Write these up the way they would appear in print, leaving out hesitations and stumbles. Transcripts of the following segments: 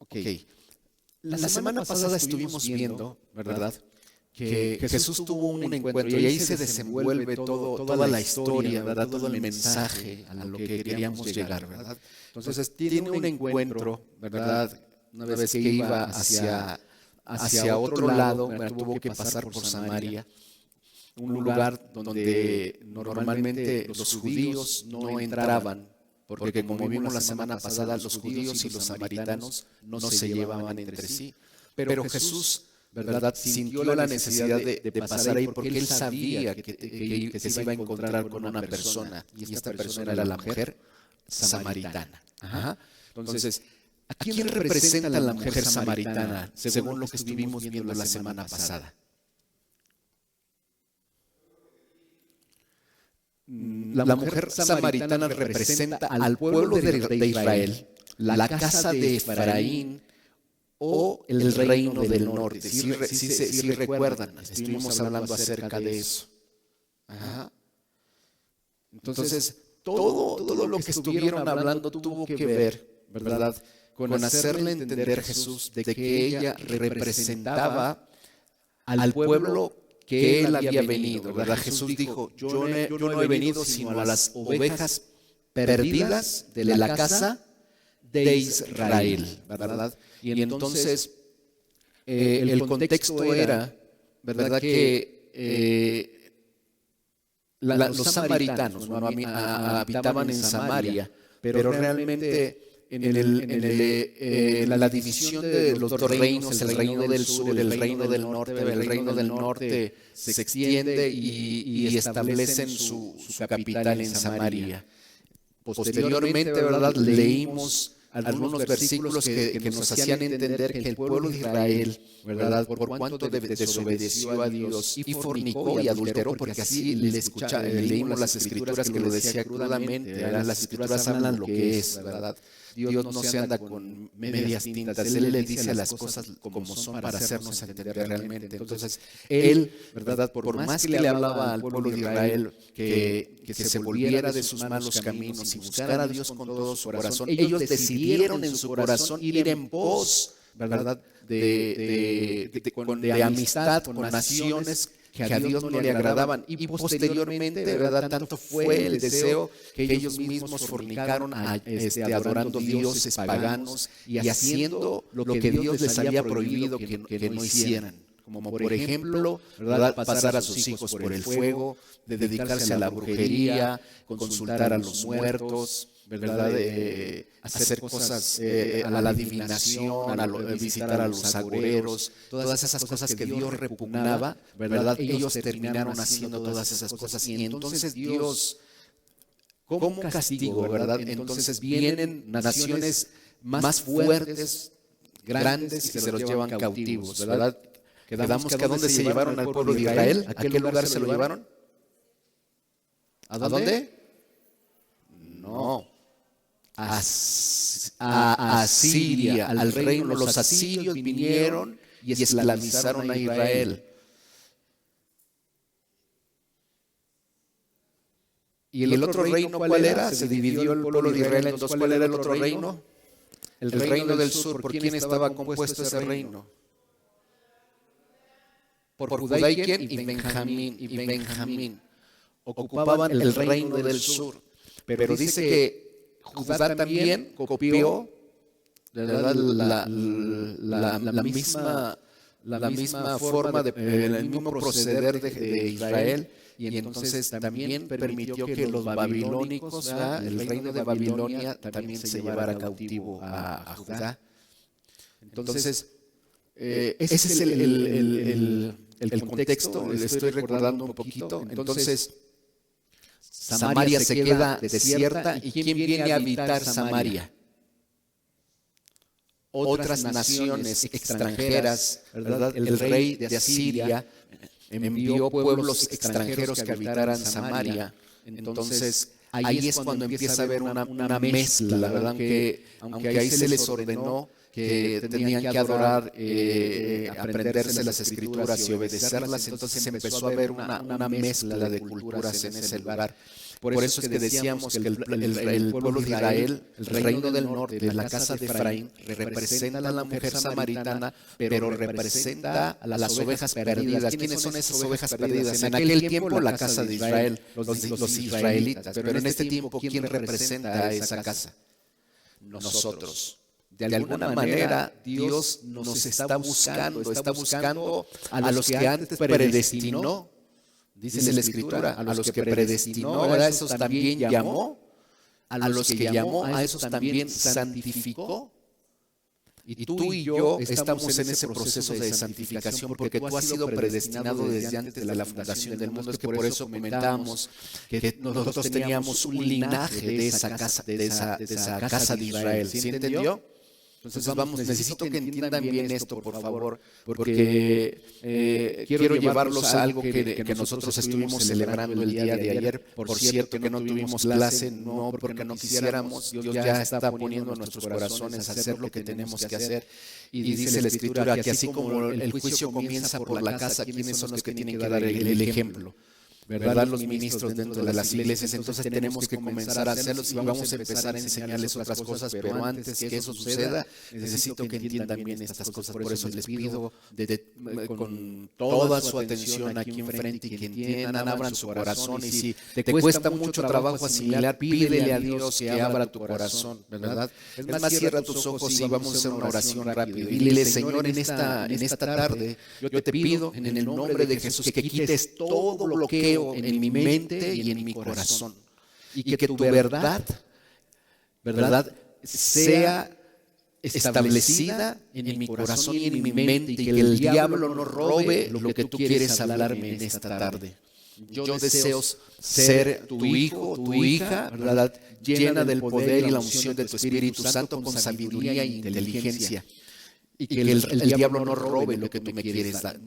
Ok, la semana pasada estuvimos viendo, ¿verdad? Que Jesús tuvo un encuentro y ahí se desenvuelve toda la historia, ¿verdad? Todo el mensaje a lo que queríamos llegar, ¿verdad? Entonces tiene un encuentro, ¿verdad? Una vez que iba hacia otro lado, ¿verdad? Tuvo que pasar por Samaria, un lugar donde normalmente los judíos no entraban, porque como vimos la semana pasada, los judíos y los samaritanos no se llevaban entre sí. Pero Jesús, ¿verdad?, sintió la necesidad de pasar ahí porque él sabía que se iba a encontrar con una persona, y esta persona era la mujer samaritana. Ajá. Entonces, ¿a quién representa la mujer samaritana según lo que estuvimos viendo la semana pasada? La mujer samaritana representa al pueblo de Israel, la casa de Efraín o el reino del norte. Si recuerdan, estuvimos hablando acerca de eso. Ajá. Entonces, todo lo que estuvieron hablando tuvo que ver, ¿verdad?, con hacerle entender a Jesús de que ella representaba al pueblo que él había venido, ¿verdad? Jesús dijo, yo no he venido sino a las ovejas perdidas de la casa de Israel, ¿verdad? Y entonces el contexto era, ¿verdad?, que los samaritanos, ¿no?, habitaban en Samaria, pero realmente en la división de los dos reinos, el reino del sur, el reino del norte se extiende y establecen su capital en Samaria. Posteriormente, ¿verdad?, leímos algunos versículos que nos hacían entender que el pueblo de Israel, ¿verdad?, por cuanto desobedeció a Dios y fornicó y adulteró, porque así leímos las escrituras que lo decía crudamente, ¿verdad? Las escrituras hablan lo que es, ¿verdad? Dios no se anda con medias tintas, Él le dice las cosas como son para hacernos entender realmente. Entonces, Él, ¿verdad?, por más que le hablaba al pueblo de Israel que se volviera de sus malos caminos y buscara a Dios con todo su corazón, ellos decidieron en su corazón ir en pos, ¿verdad?, de amistad con naciones que a Dios no le agradaban, y posteriormente, ¿verdad?, tanto fue el deseo que ellos mismos fornicaron adorando dioses paganos y haciendo lo que Dios les había prohibido que no hicieran, como por ejemplo, ¿verdad?, pasar a sus hijos por el fuego, de dedicarse a la brujería, consultar a los muertos, ¿verdad?, hacer cosas a la adivinación, visitar a los agoreros, todas esas cosas que Dios repugnaba, ¿verdad? Ellos terminaron haciendo todas esas cosas, y entonces Dios, como castigo, ¿verdad?, entonces vienen naciones más fuertes, grandes, y se los llevan cautivos, ¿verdad? Quedamos que ¿a dónde se llevaron al pueblo de Israel? ¿A qué lugar se lo llevaron? ¿A dónde? No. A Asiria, al reino. Los asirios vinieron y esclavizaron a Israel. ¿Y el otro reino cuál era? Se dividió el pueblo de Israel en dos. ¿Cuál era el otro reino? El reino del sur. ¿Por quién estaba compuesto ese reino? Por Judá y quién? Y Benjamín. Ocupaban el reino del sur. Pero dice que Judá también copió, ¿verdad?, la misma forma, el mismo proceder de Israel, y entonces también permitió que los babilónicos, ¿verdad?, el reino de Babilonia, también se llevara cautivo a Judá. Entonces, ese es el contexto, le estoy recordando un poquito. Entonces, Samaria se queda desierta, ¿y quién viene a habitar Samaria? Otras naciones extranjeras, ¿verdad? El rey de Asiria envió pueblos extranjeros que habitaran Samaria. Entonces, ahí es cuando empieza a haber una mezcla, ¿verdad? Aunque ahí se les ordenó que tenían que adorar, aprenderse las escrituras y obedecerlas, entonces empezó a haber una mezcla de culturas en ese lugar. Por eso es que decíamos que el pueblo de Israel, el reino del norte, la casa de Efraín, representa a la mujer samaritana, pero representa a las ovejas perdidas. ¿Quiénes son esas ovejas perdidas? En aquel tiempo la casa de Israel, los israelitas, pero en este tiempo, ¿quién representa a esa casa? Nosotros. De alguna manera Dios nos está buscando a los que antes predestinó, dice la Escritura, a los que predestinó, a esos también llamó, a los que llamó, a esos también santificó. Y tú y yo estamos en ese proceso de santificación porque tú has sido predestinado desde antes de la fundación del mundo. Es que por eso comentábamos que nosotros teníamos un linaje de esa casa de Israel. ¿Sí entendió? Entonces necesito que entiendan bien esto, por favor, porque quiero llevarlos a algo que nosotros estuvimos celebrando el día de ayer. Por cierto que no tuvimos clase, no porque no quisiéramos, Dios ya está poniendo en nuestros corazones a hacer lo que tenemos que hacer. Y dice la Escritura que así como el juicio comienza por la casa, ¿quiénes son los que tienen que dar el ejemplo? ¿Verdad? Los ministros dentro de las iglesias. Entonces tenemos que comenzar a hacerlos y vamos a empezar a enseñarles otras cosas, pero antes que eso suceda, necesito que entiendan bien estas cosas. Por eso les pido con toda su atención aquí enfrente y que entiendan, abran su corazón. Y si te cuesta mucho trabajo asimilar, pídele a Dios que abra tu corazón, ¿verdad? Es más, cierra tus ojos y vamos a hacer una oración rápida. Y dile, Señor, en esta tarde, yo te pido en el nombre de Jesús que quites todo bloqueo en mi mente y en mi corazón, y que tu verdad sea establecida en mi corazón y en mi mente, y que el diablo no robe lo que tú quieres hablarme en esta tarde. Yo deseo ser tu hijo, tu hija, ¿verdad? Llena del poder y la unción de tu Espíritu Santo, con sabiduría e inteligencia, y que el diablo no robe lo que tú me quieres dar.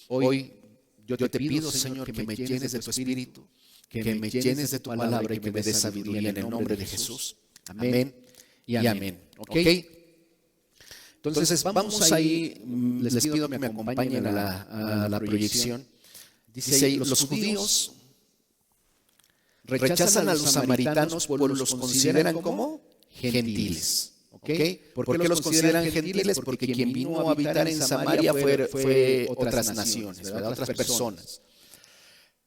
Hoy yo te pido, Señor, que me llenes de tu Espíritu, que me llenes de tu palabra y que me des sabiduría en el nombre de Jesús. Amén y amén. ¿Ok? Entonces vamos ahí, les pido que me acompañen a la proyección. Dice ahí, los judíos rechazan a los samaritanos, pues los consideran como gentiles. ¿Okay? ¿Por qué los consideran gentiles? Porque quien vino a habitar en Samaria fue otras naciones, ¿verdad? Otras personas.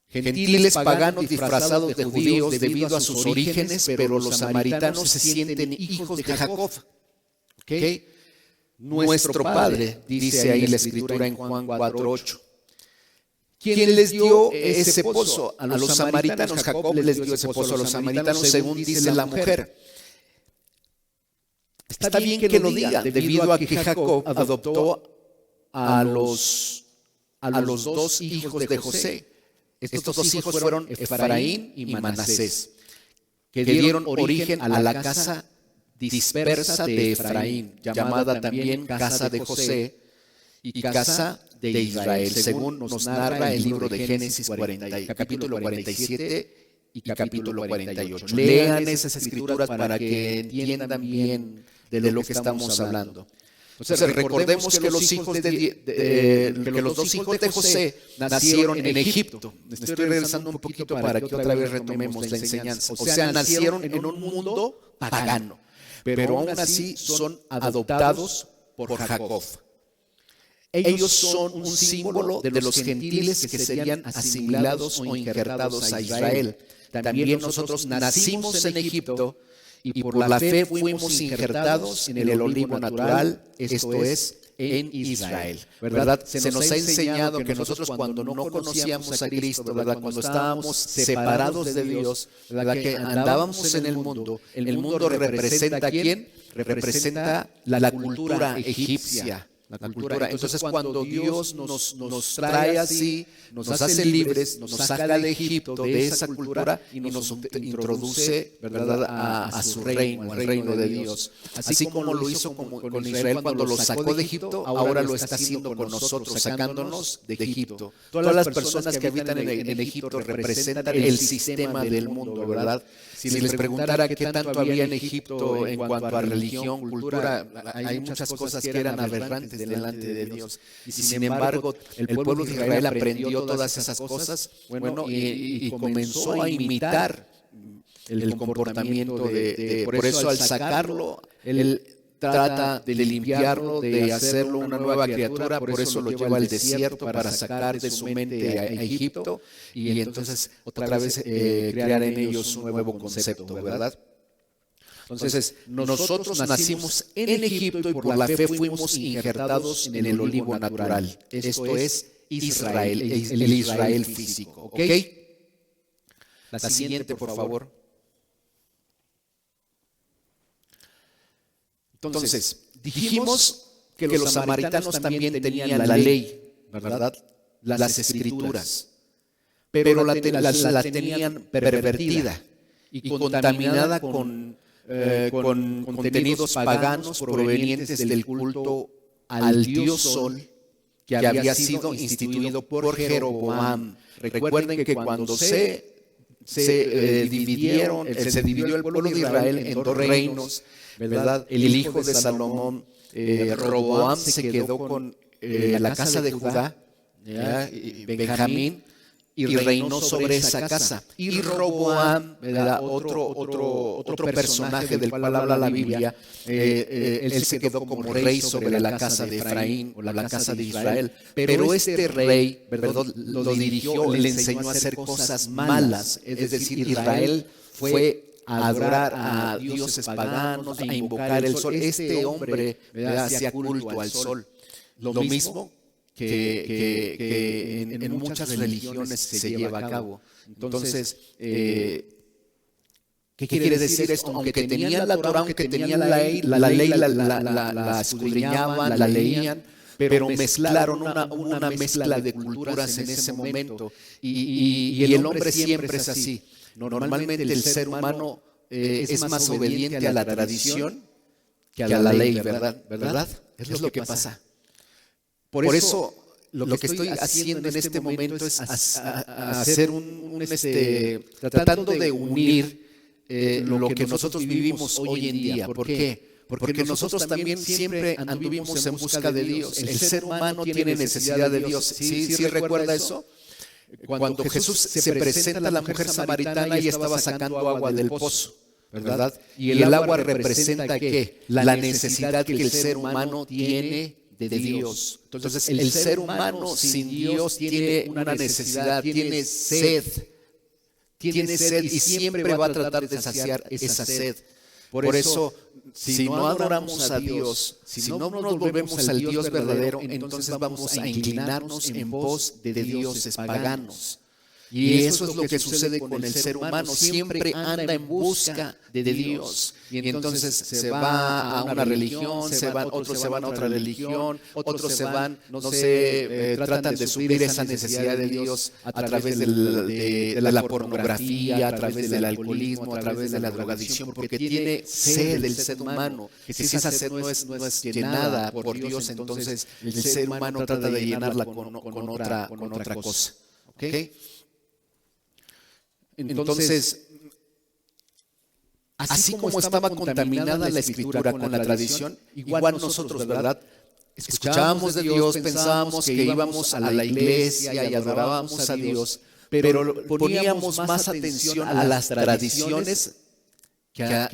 Gentiles paganos disfrazados de judíos debido a sus orígenes, pero los samaritanos se sienten hijos de Jacob. ¿Okay? Nuestro Padre, dice ahí la Escritura en Juan 4:8. ¿Quién les dio ese pozo? A los samaritanos. Jacob les dio ese pozo a los samaritanos, según dice la mujer. Está bien que lo diga, debido a que Jacob adoptó a los dos hijos de José. Estos dos hijos fueron Efraín y Manasés, que dieron origen a la casa dispersa de Efraín, llamada también casa de José y casa de Israel, según nos narra el libro de Génesis capítulo 47 y capítulo 48. Lean esas escrituras para que entiendan bien de lo que estamos hablando. Entonces recordemos que los dos hijos de José nacieron en Egipto. Estoy regresando un poquito para que otra vez retomemos la enseñanza. O sea, nacieron en un mundo pagano, pero aún así son adoptados por Jacob. Ellos son un símbolo de los gentiles que serían asimilados o injertados a Israel. También nosotros nacimos en Egipto y por la fe fuimos injertados en el olivo natural, esto es, en Israel, ¿verdad? Se nos ha enseñado que nosotros cuando no conocíamos a Cristo, ¿verdad? Cuando estábamos separados de Dios, ¿verdad? Que andábamos en el mundo representa ¿a quién? Representa la cultura egipcia. La cultura. Entonces cuando Dios nos trae así, nos hace libres, nos saca de Egipto, de esa cultura y nos introduce, ¿verdad?, a su reino, al reino de Dios. Así como lo hizo con Israel cuando lo sacó de Egipto, ahora lo está haciendo con nosotros, sacándonos de Egipto. Todas las personas que habitan en Egipto representan el sistema del mundo, ¿verdad? Si les preguntara qué tanto había en Egipto en cuanto a religión, cultura, hay muchas cosas que eran aberrantes delante de Dios. Y sin embargo, el pueblo de Israel aprendió todas esas cosas, bueno, y comenzó a imitar el comportamiento por eso al sacarlo, él trata de limpiarlo, de hacerlo una nueva criatura, por eso lo lleva al desierto para sacar de su mente a Egipto y entonces otra vez crear en ellos un nuevo concepto, ¿verdad? Entonces, nosotros nacimos en Egipto y por la fe fuimos injertados en el olivo natural. Esto es Israel, el Israel físico, ¿ok? La siguiente, por favor. Entonces, dijimos que los samaritanos también tenían la ley, ¿verdad? Las escrituras, pero la tenían pervertida y contaminada con contenidos paganos provenientes del culto al dios Sol que había sido instituido por Jeroboam. Recuerden que cuando se dividió el pueblo de Israel en dos reinos, ¿verdad? El hijo de Salomón, Roboam, se quedó con la casa de Judá, Benjamín, y reinó sobre esa casa. Y Roboam, ¿verdad? Otro personaje del cual habla la Biblia, él se quedó como rey sobre la casa de Efraín o la casa de Israel. Pero este rey, ¿verdad? Lo dirigió, le enseñó a hacer cosas malas. Es decir, Israel fue a adorar a dioses paganos, a invocar el sol. Este hombre, ¿verdad? Hacía culto al sol. Lo mismo que en muchas religiones se lleva a cabo. Entonces, ¿qué quiere decir esto? Aunque tenían la Torah, aunque tenían la ley, la escudriñaban, la leían, pero mezclaron una mezcla de culturas en ese momento. Y el hombre siempre es así. Normalmente el ser humano es más obediente a la tradición que a la ley, ¿verdad? Es lo que pasa. Por eso, lo que estoy haciendo en este momento es hacer tratando de unir lo que nosotros vivimos hoy en día. ¿Por qué? Porque nosotros también siempre anduvimos en busca de Dios. El ser humano tiene necesidad de Dios. ¿Sí recuerda eso? Cuando Jesús se presenta a la mujer samaritana, ella estaba sacando agua del pozo, ¿verdad? Y el agua representa ¿qué? La necesidad que el ser humano tiene de Dios. Entonces, el ser humano sin Dios tiene una necesidad, tiene sed y siempre va a tratar de saciar esa sed. Por eso, si no adoramos a Dios, si no nos volvemos al Dios verdadero, entonces vamos a inclinarnos en pos de dioses paganos. Y eso es lo que sucede con el ser humano, siempre anda en busca de Dios. Y entonces se va a una religión, otros se van a otra religión, otros se van, tratan de suplir esa necesidad de Dios a través de la pornografía, a través del alcoholismo, a través de la drogadicción, porque tiene sed del ser humano. Que si esa sed no es llenada por Dios, entonces el ser humano trata de llenarla con otra cosa. ¿Ok? Entonces, así como estaba contaminada la escritura con la tradición, igual nosotros, ¿verdad? Escuchábamos de Dios, pensábamos que íbamos a la iglesia y adorábamos a Dios, pero poníamos más atención a las tradiciones que a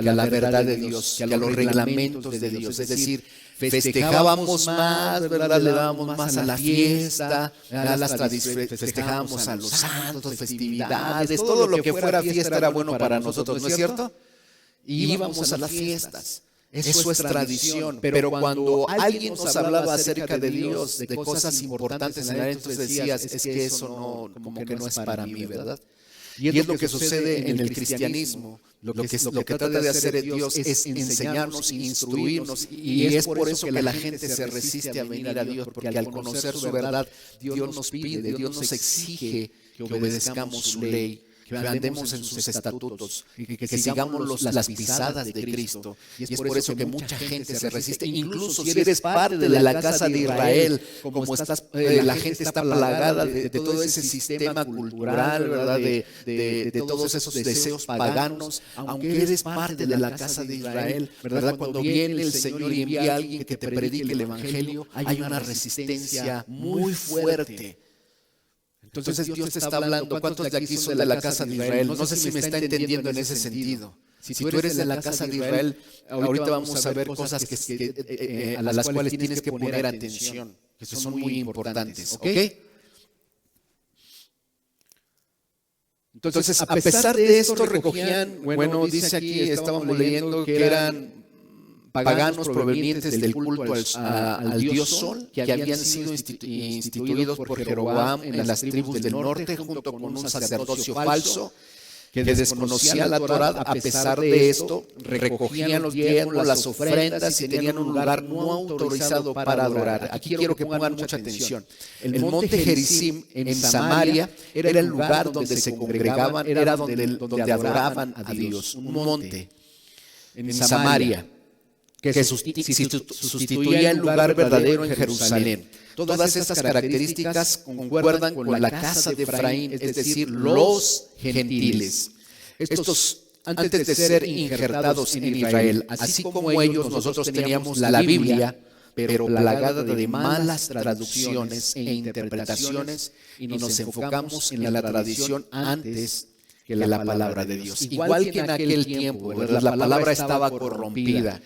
la verdad de Dios, que a los reglamentos de Dios. Es decir, festejábamos más, ¿verdad? Le dábamos más a la fiesta, festejábamos a los santos, festividades, todo lo que fuera fiesta era bueno para nosotros, ¿no es cierto? Y íbamos a las fiestas. Eso es tradición, pero cuando alguien nos hablaba acerca de Dios, de cosas importantes en la vida, entonces decías, es que eso no, como que no es para mí, ¿verdad? Y es lo que sucede en el cristianismo. Lo que trata de hacer Dios es enseñarnos, instruirnos, y es por eso que la gente se resiste a venir a Dios, porque al conocer su verdad, Dios nos pide, Dios nos exige que obedezcamos su ley, que andemos en sus estatutos, que sigamos las pisadas de Cristo. Y es por eso que mucha gente se resiste. Incluso si eres parte de la casa de Israel, como estás, la gente está plagada de todo ese sistema cultural, ¿verdad? De todos esos deseos paganos, aunque eres parte de la casa de Israel, ¿verdad? Cuando viene el Señor y envía a alguien que te predique el Evangelio, hay una resistencia muy fuerte. Entonces Dios te está hablando. ¿Cuántos de aquí son de la casa de Israel? No sé si me está entendiendo en ese sentido. Si tú eres de la casa de Israel, ahorita vamos a ver cosas a las cuales tienes que poner atención, que son muy importantes, ¿ok? Entonces, a pesar de esto, recogían, bueno, dice aquí, estábamos leyendo que eran paganos provenientes del culto al dios Sol, que habían sido instituidos por Jeroboam en las tribus del norte, junto con un sacerdocio falso que desconocía la Torá. A pesar de esto, recogían los diezmos, las ofrendas y tenían un lugar no autorizado para adorar. Aquí quiero que pongan mucha atención. El monte Gerizim en Samaria era el lugar donde se congregaban, era donde adoraban a Dios. Un monte en Samaria que sustituía el lugar verdadero en Jerusalén. Todas estas características concuerdan con la casa de Efraín, es decir, los gentiles. Estos, antes de ser injertados en Israel, así como ellos, nosotros teníamos la Biblia, pero plagada de malas traducciones e interpretaciones, y nos enfocamos en la tradición antes que la palabra de Dios. Igual que en aquel tiempo, ¿verdad? La palabra estaba corrompida,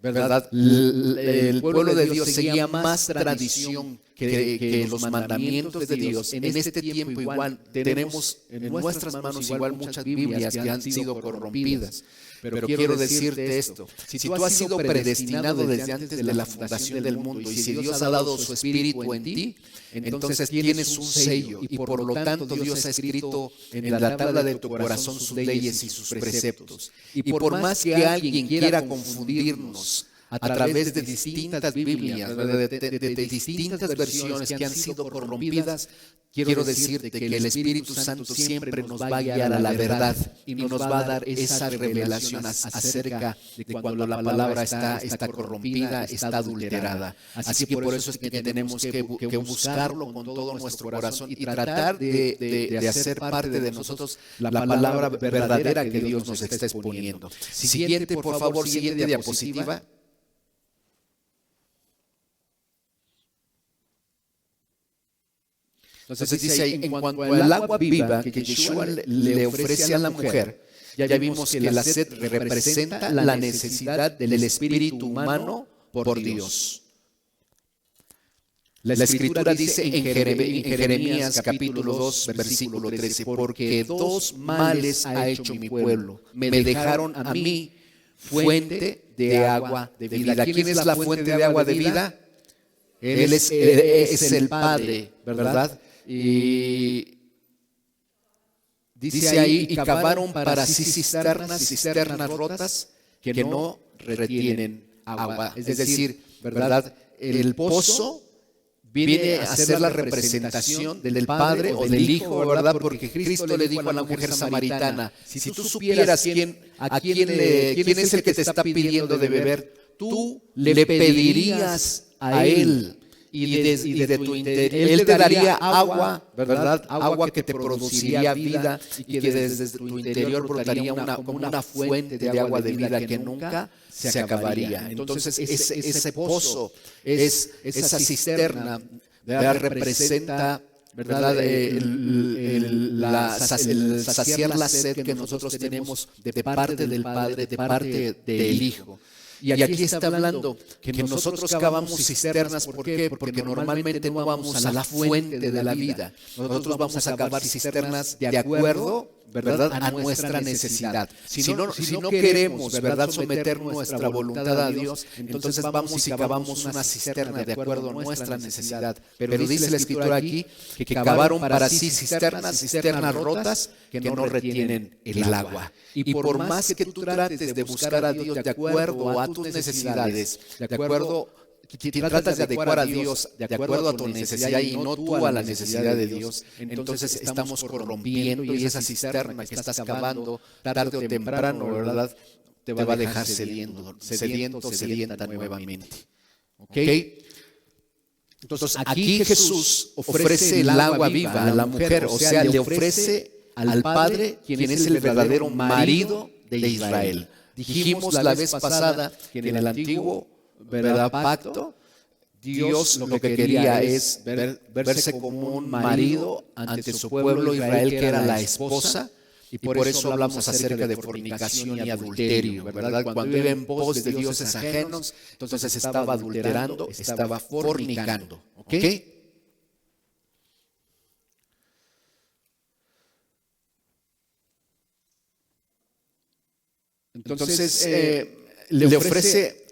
¿verdad? El pueblo de Dios seguía más tradición que los mandamientos de Dios. En este tiempo igual tenemos en nuestras manos igual muchas Biblias que han sido corrompidas. Pero quiero decirte esto: si tú has sido predestinado desde antes de la fundación del mundo y si Dios ha dado su espíritu en ti, entonces tienes un sello y por lo tanto Dios ha escrito en la tabla de tu corazón sus leyes y sus preceptos. Y por más que alguien quiera confundirnos a través de distintas Biblias, de distintas versiones que han sido corrompidas, quiero decirte que el Espíritu Santo siempre nos va a guiar a la verdad y nos va a dar esa revelación acerca de cuando la palabra está corrompida, está adulterada. Así que por eso es que tenemos que buscarlo con todo nuestro corazón y tratar de hacer parte de nosotros la palabra verdadera que Dios nos está exponiendo. Siguiente, por favor, siguiente diapositiva. Entonces dice ahí, en cuanto al agua viva que Yeshua le ofrece a la mujer, ya vimos que la sed representa la necesidad del espíritu humano por Dios. La Escritura dice en Jeremías capítulo 2, versículo 13, porque dos males ha hecho mi pueblo. Me dejaron a mí fuente de agua de vida. ¿Quién es la fuente de agua de vida? Él es el Padre, ¿verdad? Y dice ahí, y cavaron para sí cisternas rotas que no retienen agua. Es decir, ¿verdad? El pozo viene a ser la representación del Padre o del Hijo, ¿verdad? Porque Cristo le dijo a la mujer samaritana: si tú supieras quién es el que te está pidiendo de beber, tú le pedirías a Él. Y de tu interior, Él te daría agua, ¿verdad? Agua que te produciría vida y que desde tu interior brotaría como una fuente de agua de vida que nunca se acabaría. Entonces ese pozo, esa cisterna, ¿verdad? Representa, ¿verdad? El saciar la sed que nosotros tenemos de parte del Padre, de parte del Hijo. Y aquí está hablando que nosotros cavamos cisternas. ¿Por qué? Porque normalmente no vamos a la fuente de la vida. Nosotros vamos a cavar cisternas de acuerdo, ¿verdad?, a nuestra necesidad. Si no queremos, ¿verdad?, someter nuestra voluntad a Dios, entonces vamos y cavamos una cisterna de acuerdo a nuestra necesidad. Pero dice la Escritura aquí que cavaron para sí cisternas rotas que no retienen el agua. Y por más que tú trates de buscar a Dios de acuerdo a tus necesidades, de acuerdo, que tratas de adecuar a Dios de acuerdo a tu necesidad y no tú a la necesidad de Dios, entonces estamos corrompiendo y esa cisterna que estás cavando tarde o temprano, ¿verdad?, te va a dejar sedienta nuevamente. ¿Ok? Entonces aquí Jesús ofrece el agua viva a la mujer, o sea, le ofrece al Padre, quien es el verdadero marido de Israel. Dijimos la vez pasada que en el antiguo, ¿verdad?, pacto, Dios lo que quería es verse como un marido ante su pueblo Israel, que era la esposa. Y por eso hablamos acerca de fornicación y adulterio, ¿verdad? Cuando iba en pos de dioses ajenos, entonces estaba adulterando, estaba fornicando, ¿ok? Entonces le ofrece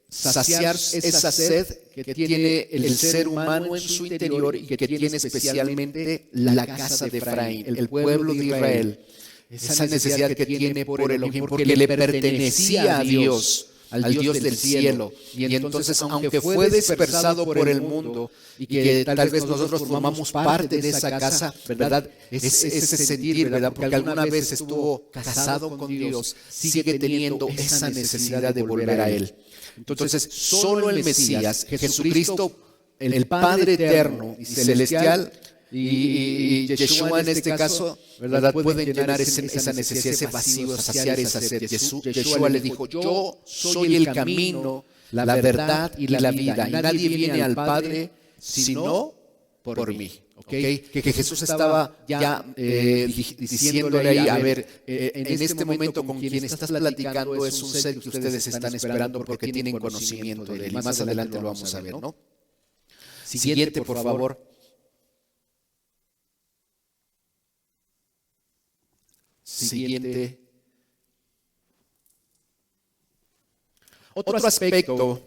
saciar esa sed que tiene el ser humano en su interior y que tiene especialmente la casa de Efraín, el pueblo de Israel. Esa necesidad que tiene por Elohim, porque le pertenecía a Dios, al Dios del cielo. Y entonces, aunque fue dispersado por el mundo y que tal vez nosotros formamos parte de esa casa, ¿verdad? Ese sentir, ¿verdad? Porque alguna vez estuvo casado con Dios, sigue teniendo esa necesidad de volver a Él. Entonces, solo el Mesías, Jesucristo, el Padre eterno y celestial, y Yeshua en este caso, ¿verdad? Pueden llenar esa necesidad, ese vacío, saciar esa sed. Yeshua le dijo: yo soy el camino, la verdad y la vida, y nadie viene al Padre sino por mí. ¿Okay? Que Jesús estaba ya diciéndole ahí: a ver, en este momento con quien estás platicando es un ser que ustedes están esperando porque tienen conocimiento de él. Y más adelante lo vamos a ver, ¿no? Siguiente, por favor. Siguiente. Otro aspecto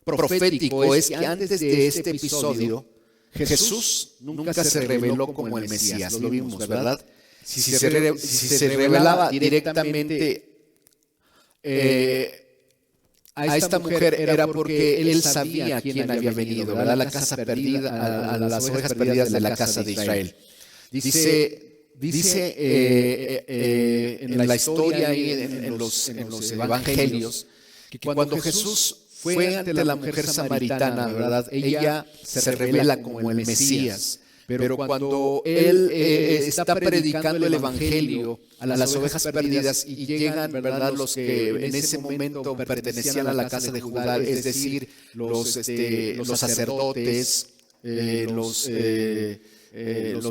profético es que antes de este episodio, Jesús nunca se reveló como el Mesías. Lo vimos, ¿verdad? Si se revelaba directamente a esta mujer, era porque él sabía quién había venido, ¿verdad? La casa perdida, a las ovejas perdidas de la casa de Israel. Dice en la historia y en los evangelios que cuando Jesús fue ante la mujer samaritana, ¿verdad? Ella se revela como el Mesías. Pero cuando él está predicando el evangelio a las ovejas perdidas y llegan, ¿verdad?, los que en ese momento pertenecían a la casa de Judá, es decir, los sacerdotes, los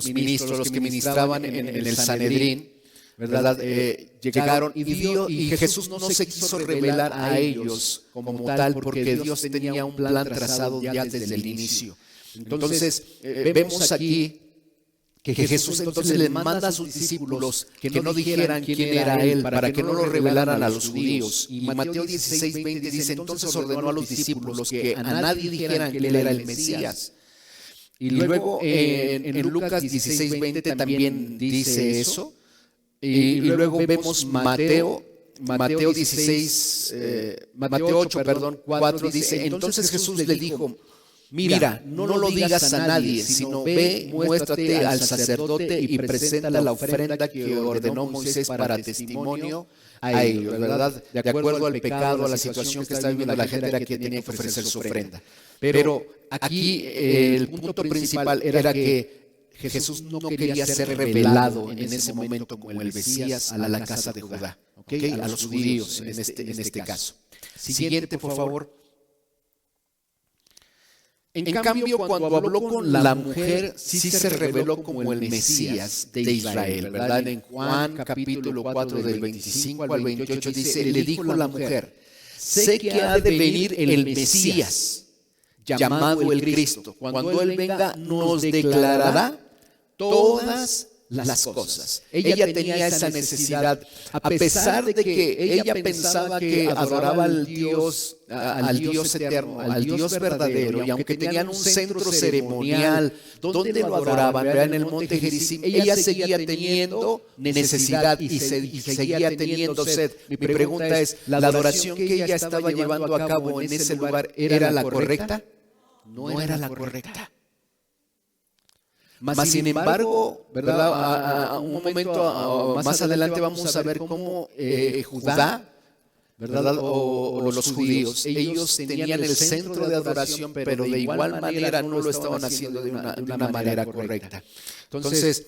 ministros, los que ministraban en el Sanedrín, ¿verdad? Llegaron y Jesús no se quiso revelar a ellos como tal, porque Dios tenía un plan trazado ya desde el inicio. Entonces, vemos aquí que Jesús entonces le manda a sus discípulos que no dijeran quién era Él, para que no lo revelaran a los judíos. Y Mateo 16:20 dice: entonces ordenó a los discípulos que a nadie dijeran que Él era el Mesías. Y luego en Lucas 16:20 también dice eso. Y luego vemos Mateo 8, dice: entonces Jesús le dijo: mira, no lo digas a nadie, sino ve, muéstrate al sacerdote y presenta la ofrenda que ordenó Moisés para testimonio a ellos, ¿verdad? De acuerdo al pecado, a la situación que está viviendo la gente, era que tenía que ofrecer su ofrenda. Pero aquí el punto principal era que Jesús no quería ser revelado en ese momento como el Mesías a la casa de Judá, ¿okay? A los judíos en este caso. Siguiente, por favor. En cambio, cuando habló con la mujer, sí se reveló como el Mesías de Israel, ¿verdad? En Juan capítulo 4 del 25 al 28 dice: le dijo la mujer: sé que ha de venir el Mesías, llamado el Cristo. Cuando Él venga, nos declarará todas las cosas. Ella tenía esa necesidad, a pesar de que ella pensaba que adoraba al Dios eterno, al Dios verdadero, y aunque tenían un centro ceremonial donde lo adoraban, en el monte Gerizim, ella seguía teniendo necesidad y seguía teniendo sed. Mi pregunta es: ¿la adoración que ella estaba llevando a cabo en ese lugar era la correcta? No era la correcta. Mas sin embargo, ¿verdad? A un momento más adelante vamos a ver cómo Judá, ¿verdad? O los judíos, ellos tenían el centro de adoración, pero de igual manera no lo estaban haciendo de una manera correcta. Entonces,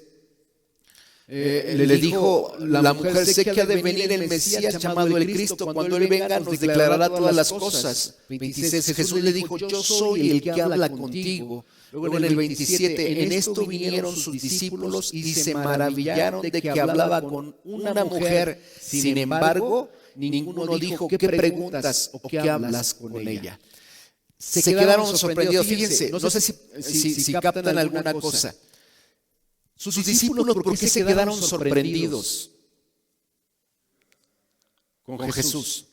le dijo la mujer, sé que ha de venir el Mesías llamado el Cristo, cuando Él venga nos declarará todas las cosas. 26, Jesús le dijo, yo soy el que habla contigo. Luego en el 27, en esto vinieron sus discípulos y se maravillaron de que hablaba con una mujer. Sin embargo, ninguno dijo, ¿qué preguntas o qué hablas con ella? Se quedaron sorprendidos. Fíjense, no sé si captan alguna cosa. Sus discípulos, ¿por qué se quedaron sorprendidos con Jesús?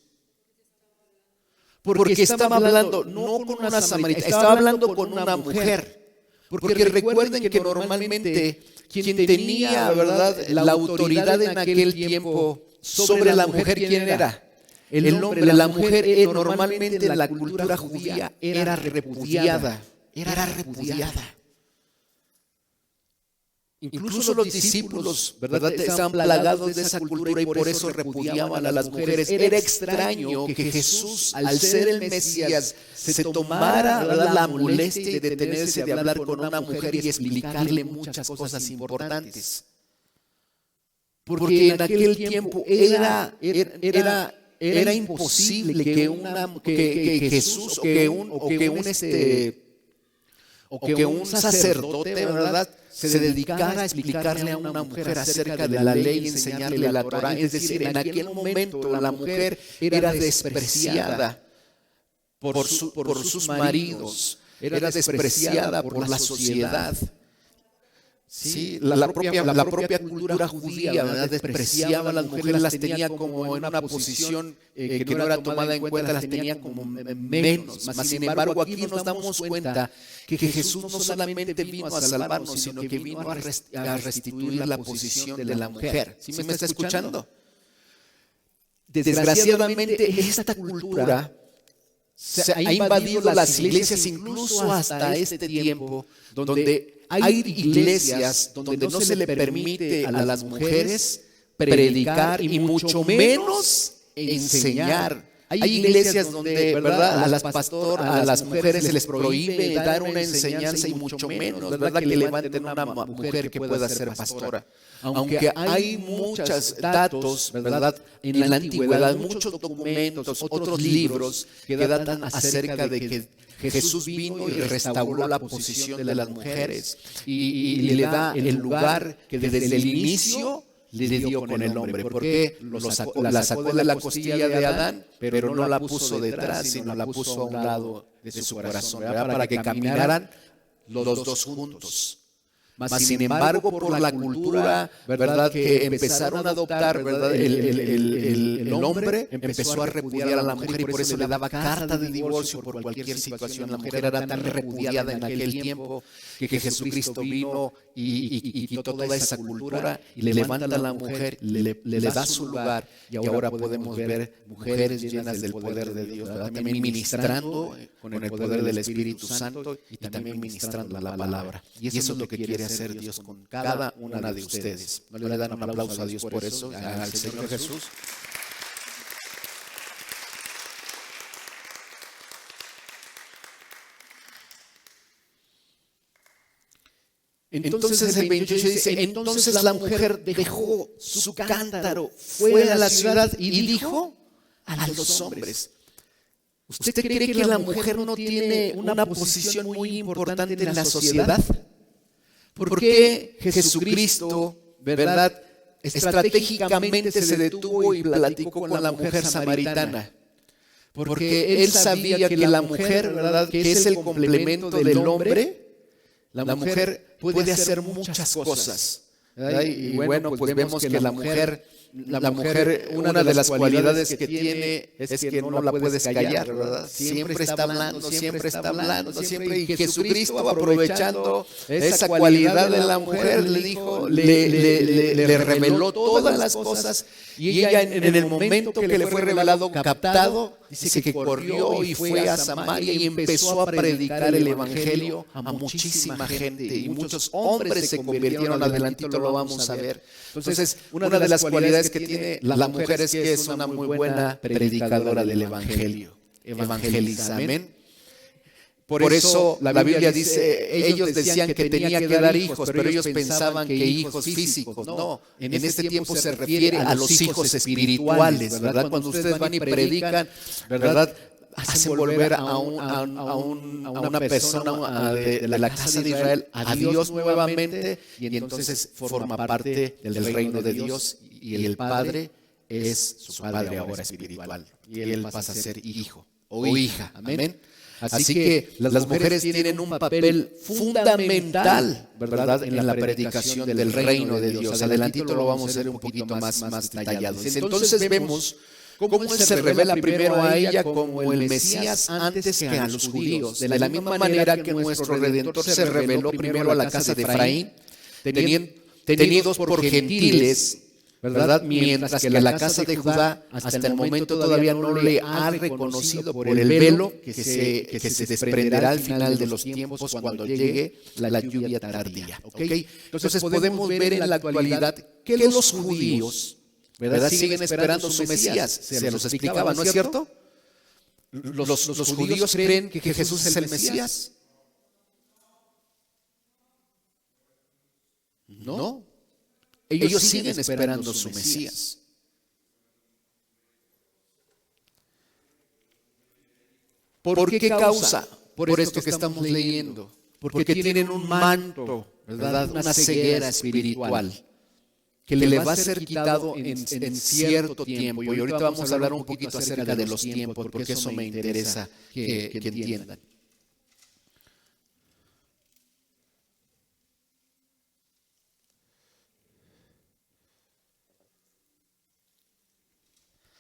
Porque estaba hablando no con una samaritana, estaba hablando con una mujer. Porque recuerden que normalmente quien tenía, ¿verdad?, la autoridad en aquel tiempo sobre la mujer, ¿quién era? El hombre. La mujer normalmente en la cultura judía era repudiada. Incluso los discípulos, ¿verdad?, estaban plagados de esa cultura y por eso repudiaban a las mujeres. Era extraño que Jesús, al ser el Mesías, se tomara la molestia de detenerse de hablar con una mujer y explicarle muchas cosas importantes. Porque en aquel tiempo era imposible que Jesús o que un sacerdote, ¿verdad?, se dedicara a explicarle a una mujer acerca de la ley y enseñarle la Torá. Es decir, en aquel momento la mujer era despreciada por sus maridos, era despreciada por la sociedad. Sí, la propia cultura judía, ¿verdad?, despreciaba a las mujeres, las tenía como en una posición que no era tomada en cuenta, las tenía como menos. Mas, sin embargo, aquí nos damos cuenta que Jesús no solamente vino a salvarnos, sino que vino a restituir la posición de la mujer. ¿Sí me está escuchando? Desgraciadamente, esta cultura ha invadido las iglesias incluso hasta este tiempo, donde hay iglesias donde no se le permite a las mujeres predicar y mucho menos enseñar. Hay iglesias donde, ¿verdad?, a las mujeres se les prohíbe dar una enseñanza y mucho menos, ¿verdad?, que levanten una mujer que pueda ser pastora. Aunque hay muchos datos, ¿verdad?, en la antigüedad, muchos documentos, otros libros que datan acerca de que Jesús vino y restauró la posición de las mujeres y le da el lugar que desde el inicio le dio con el hombre. Porque la sacó de la costilla de Adán, pero no la puso detrás, sino la puso a un lado de su corazón, ¿verdad?, para que caminaran los dos juntos. Mas, sin embargo, por la cultura, ¿verdad?, que empezaron a adoptar, ¿verdad?, el hombre empezó a repudiar a la mujer y por eso le daba carta de divorcio por cualquier situación. La mujer era tan repudiada en aquel tiempo que Jesucristo vino y quitó toda esa cultura y le levanta a la mujer, le da su lugar y ahora podemos ver mujeres llenas del poder de Dios, ¿verdad?, también ministrando con el poder del Espíritu Santo y también ministrando la palabra. Y eso es lo que quiere hacer Dios con cada una de ustedes. ¿No le dan un aplauso a Dios por eso, al Señor Jesús? Entonces el 28 dice, entonces la mujer dejó su cántaro fuera de la ciudad y dijo a los hombres, ¿usted cree que la mujer no tiene una posición muy importante en la sociedad? ¿Por qué Jesucristo, ¿verdad?, estratégicamente se detuvo y platicó con la mujer samaritana? Porque él sabía que la mujer, ¿verdad?, que es el complemento del hombre, la mujer puede hacer muchas cosas, ¿verdad? Y bueno, pues vemos que la mujer, una de las cualidades que tiene es que no la puedes callar, ¿verdad? Siempre está hablando, y Jesucristo, aprovechando esa cualidad de la mujer, le dijo, le reveló todas las cosas y ella en el momento que le fue revelado, captado, dice que corrió y fue a Samaria y empezó a predicar el evangelio a muchísima gente y muchos hombres se convirtieron. Adelantito lo vamos a ver. Entonces, una de las cualidades que tiene la mujer es que es una muy buena predicadora del evangelio. Evangeliza, amén. Por eso la Biblia dice, ellos decían que tenía que dar hijos, pero ellos pensaban que hijos físicos. No, en este tiempo se refiere a los hijos espirituales, ¿verdad? Cuando ustedes van y predican, ¿verdad? Hacen volver a una persona de la casa de Israel a Dios nuevamente, y entonces forma parte del reino de Dios, y el Padre es su Padre ahora espiritual, y él pasa a ser hijo o hija. Amén. Así que las mujeres tienen un papel fundamental, ¿verdad?, en la predicación del reino de Dios. Adelantito lo vamos a hacer un poquito más detallado. Entonces vemos cómo Él se revela primero a ella como el Mesías antes que a los judíos. De la misma manera que nuestro Redentor se reveló primero a la casa de Efraín, tenidos por gentiles, ¿verdad? Mientras que la casa de Judá hasta el momento todavía no le ha reconocido por el velo que se desprenderá al final de los tiempos cuando llegue la lluvia tardía. ¿Okay? Entonces podemos ver en la actualidad que los judíos, ¿verdad?, siguen esperando su Mesías. Se los explicaba, ¿no es cierto? Los judíos creen que Jesús es el Mesías. No. Ellos siguen esperando su Mesías. ¿Por qué causa? Por esto que estamos leyendo. Porque tienen un manto, ¿verdad?, una ceguera espiritual que le va a ser quitado en cierto tiempo. Y ahorita vamos a hablar un poquito acerca de los tiempos, porque eso me interesa que entiendan.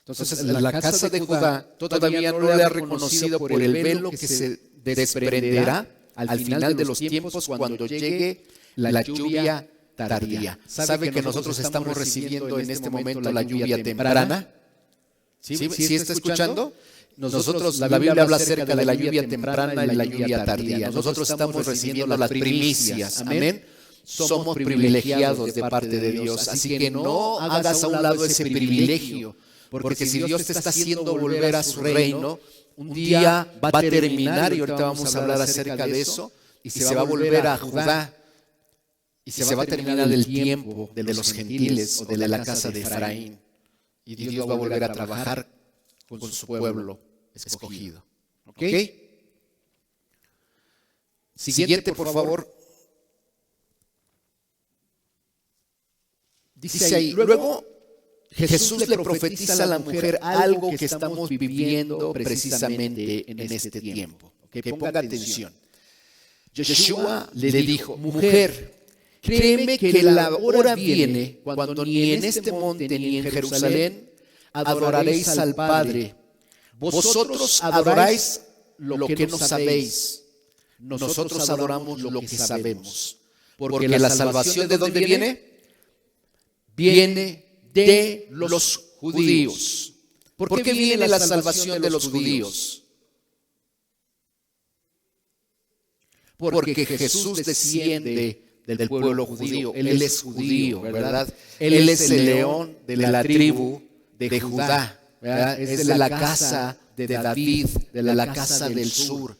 Entonces, la casa de Judá todavía no le ha reconocido por el velo que se desprenderá al final de los tiempos cuando llegue la lluvia tardía. ¿Sabe que nosotros estamos recibiendo en este momento la lluvia temprana? ¿Sí está escuchando? Nosotros, la Biblia habla acerca de la lluvia temprana y la lluvia tardía. Nosotros estamos recibiendo las primicias. Amén. Somos privilegiados de parte de Dios. Así que no hagas a un lado ese privilegio. Porque si Dios te está haciendo volver a su reino, un día va a terminar, y ahorita vamos a hablar acerca de eso, y se va a volver a Judá, y se va a terminar el tiempo de los gentiles o de la casa de Efraín, y Dios va a volver a trabajar con su pueblo escogido. ¿Ok? Siguiente, por favor. Dice ahí, luego Jesús le profetiza a la mujer algo que estamos viviendo precisamente en este tiempo. Que ponga atención. Yeshua le dijo, mujer, créeme que la hora viene cuando ni en este monte ni en Jerusalén adoraréis al Padre. Vosotros adoráis lo que no sabéis. Nosotros adoramos lo que sabemos. Porque la salvación, ¿de dónde viene? Viene de los judíos. ¿Por qué viene la salvación de los judíos? Porque Jesús desciende del pueblo judío. Él es judío, ¿verdad? Él es el león de la tribu de Judá, ¿verdad? Es de la casa de David, de la casa del sur,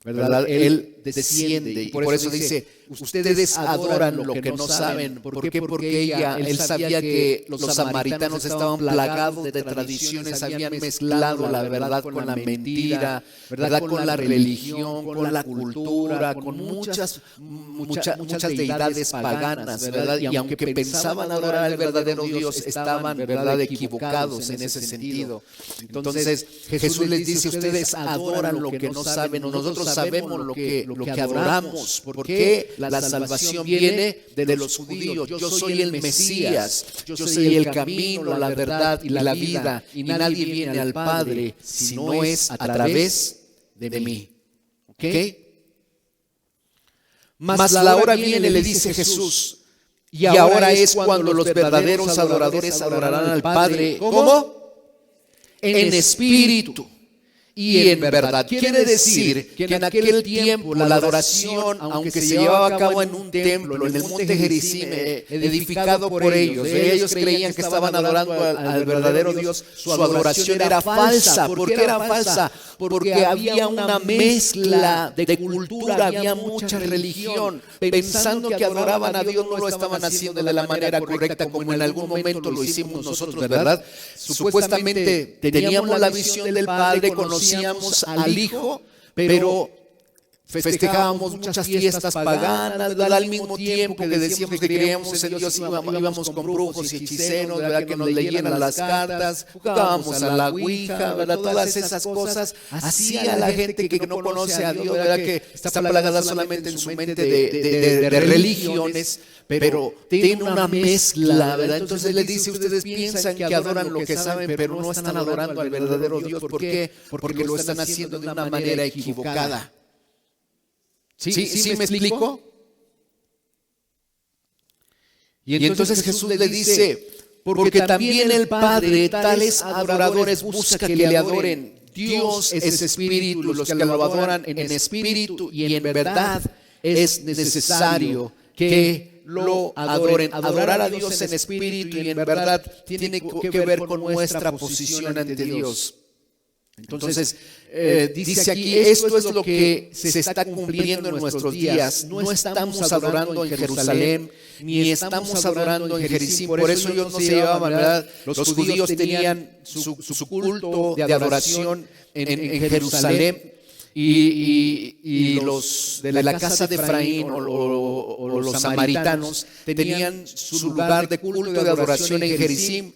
¿verdad? Él desciende, y por eso dice, ustedes adoran lo que no saben. ¿Por qué? Porque él sabía que los samaritanos estaban plagados de tradiciones, habían mezclado la verdad con la mentira, ¿verdad?, con la religión, con la cultura, con muchas deidades paganas, ¿verdad? Y aunque pensaban adorar al verdadero Dios, estaban, ¿verdad?, equivocados en ese sentido. Entonces Jesús les dice, ustedes adoran lo que no saben, nosotros sabemos lo que adoramos, porque la salvación viene de los judíos. Yo soy el Mesías, yo soy el camino, la verdad y la vida, y nadie viene al Padre si no es a través de mí. ¿Ok? Mas la hora viene, le dice Jesús, y ahora es cuando los verdaderos adoradores adorarán al Padre. ¿Cómo? En espíritu y en verdad. Quiere decir que en aquel tiempo la adoración, aunque se llevaba a cabo en un templo, en el monte Gerizim, edificado por ellos, ellos creían que estaban adorando al verdadero Dios, su adoración era falsa. ¿Por qué era falsa? Porque había una mezcla de cultura, había mucha religión. Pensando que adoraban a Dios, no lo estaban haciendo de la manera correcta, como en algún momento lo hicimos nosotros, ¿verdad? Supuestamente teníamos la visión del Padre, conocíamos al Hijo, pero festejábamos muchas fiestas paganas, ¿verdad? Al mismo tiempo que decíamos que creíamos en Dios, íbamos con brujos y hechiceros, ¿verdad? Que nos leyeran las cartas, jugábamos a la ouija, ¿verdad? Todas esas cosas hacía la gente que no conoce a Dios, ¿verdad? Que está plagada solamente en su mente de religiones, pero tiene una mezcla, ¿verdad? Entonces les dice, ustedes piensan que adoran lo que saben, pero no están adorando al verdadero Dios. ¿Por qué? Porque lo están haciendo de una manera equivocada. ¿Sí me explico? Y entonces Jesús le dice, porque también el Padre tales adoradores busca que le adoren. Dios es espíritu, los que lo adoran en espíritu y en verdad es necesario que lo adoren. Adorar a Dios en espíritu y en verdad tiene que ver con nuestra posición ante Dios. Entonces, dice aquí, esto es lo que se está cumpliendo en nuestros días. No estamos adorando en Jerusalén, ni estamos adorando en Gerizim. Por eso ellos no se llevaban, ¿verdad? Los judíos tenían su culto de adoración en Jerusalén. Y los de la casa de Efraín o los samaritanos tenían su lugar de culto de adoración en Gerizim,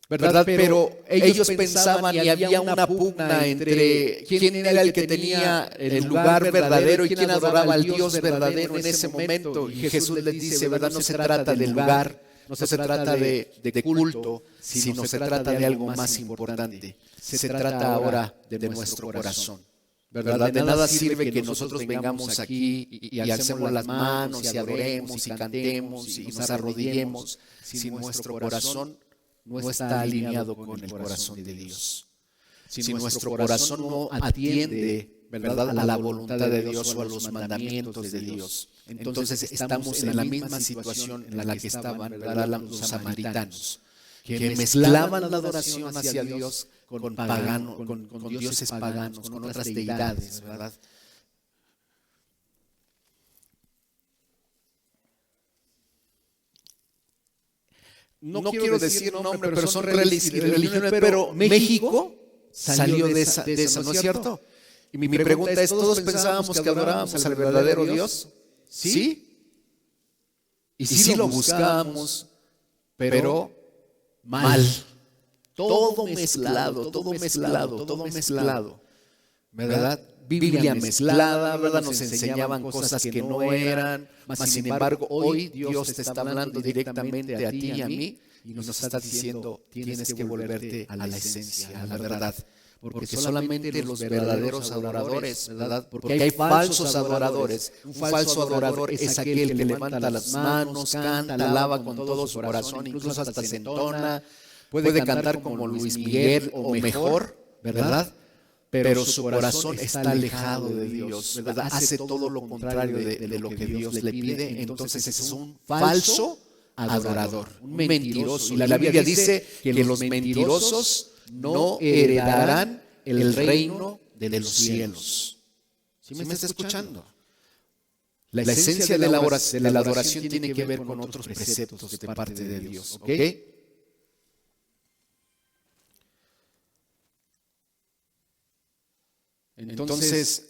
¿verdad? Pero ellos pensaban y había una pugna entre quién era el que tenía el lugar verdadero y quién adoraba al Dios verdadero en ese momento. Y Jesús les dice, ¿verdad? No se trata del lugar, no se trata de culto, sino se trata de algo más importante. Se trata ahora de nuestro corazón, ¿verdad? De nada sirve que nosotros vengamos aquí y alcemos las manos y adoremos y cantemos y nos arrodillemos si nuestro corazón no está alineado con el corazón de Dios. Si nuestro corazón no atiende, ¿verdad?, a la voluntad de Dios o a los mandamientos de Dios, entonces estamos en la misma situación en la que estaban, ¿verdad?, los samaritanos, que mezclaban la adoración hacia Dios con dioses paganos, con otras deidades, ¿verdad? No quiero decir nombre, pero son religiones, pero México salió de eso, ¿no es cierto? Y mi pregunta es, ¿todos pensábamos que adorábamos al verdadero Dios? ¿Sí? Y sí lo buscábamos, pero mal. Todo mezclado, ¿verdad? Biblia mezclada, ¿verdad? Nos enseñaban cosas que no eran, mas sin embargo hoy Dios te está hablando directamente a ti y a mí y nos está diciendo, tienes que volverte a la esencia, a la verdad, porque solamente los verdaderos adoradores, ¿verdad? Porque hay falsos adoradores. Un falso adorador es aquel que levanta las manos, canta, alaba con todo su corazón, incluso hasta se entona, puede cantar como Luis Miguel o mejor, ¿verdad? Pero su corazón está alejado de Dios, ¿verdad? Hace todo lo contrario de lo que Dios le pide. Entonces es un falso adorador, un mentiroso. Y la Biblia dice que los mentirosos no heredarán el reino de los cielos. ¿Sí me está escuchando? La esencia de la adoración tiene que ver con otros preceptos de parte de Dios, ¿ok? Entonces,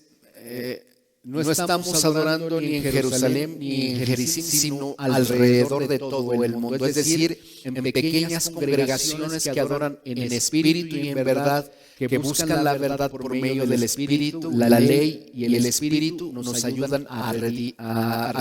no estamos adorando ni en Jerusalén ni en Gerizim, sino alrededor de todo el mundo. Es decir, en pequeñas congregaciones que adoran en espíritu y en verdad, que buscan la verdad por medio del espíritu. La ley y el espíritu nos ayudan a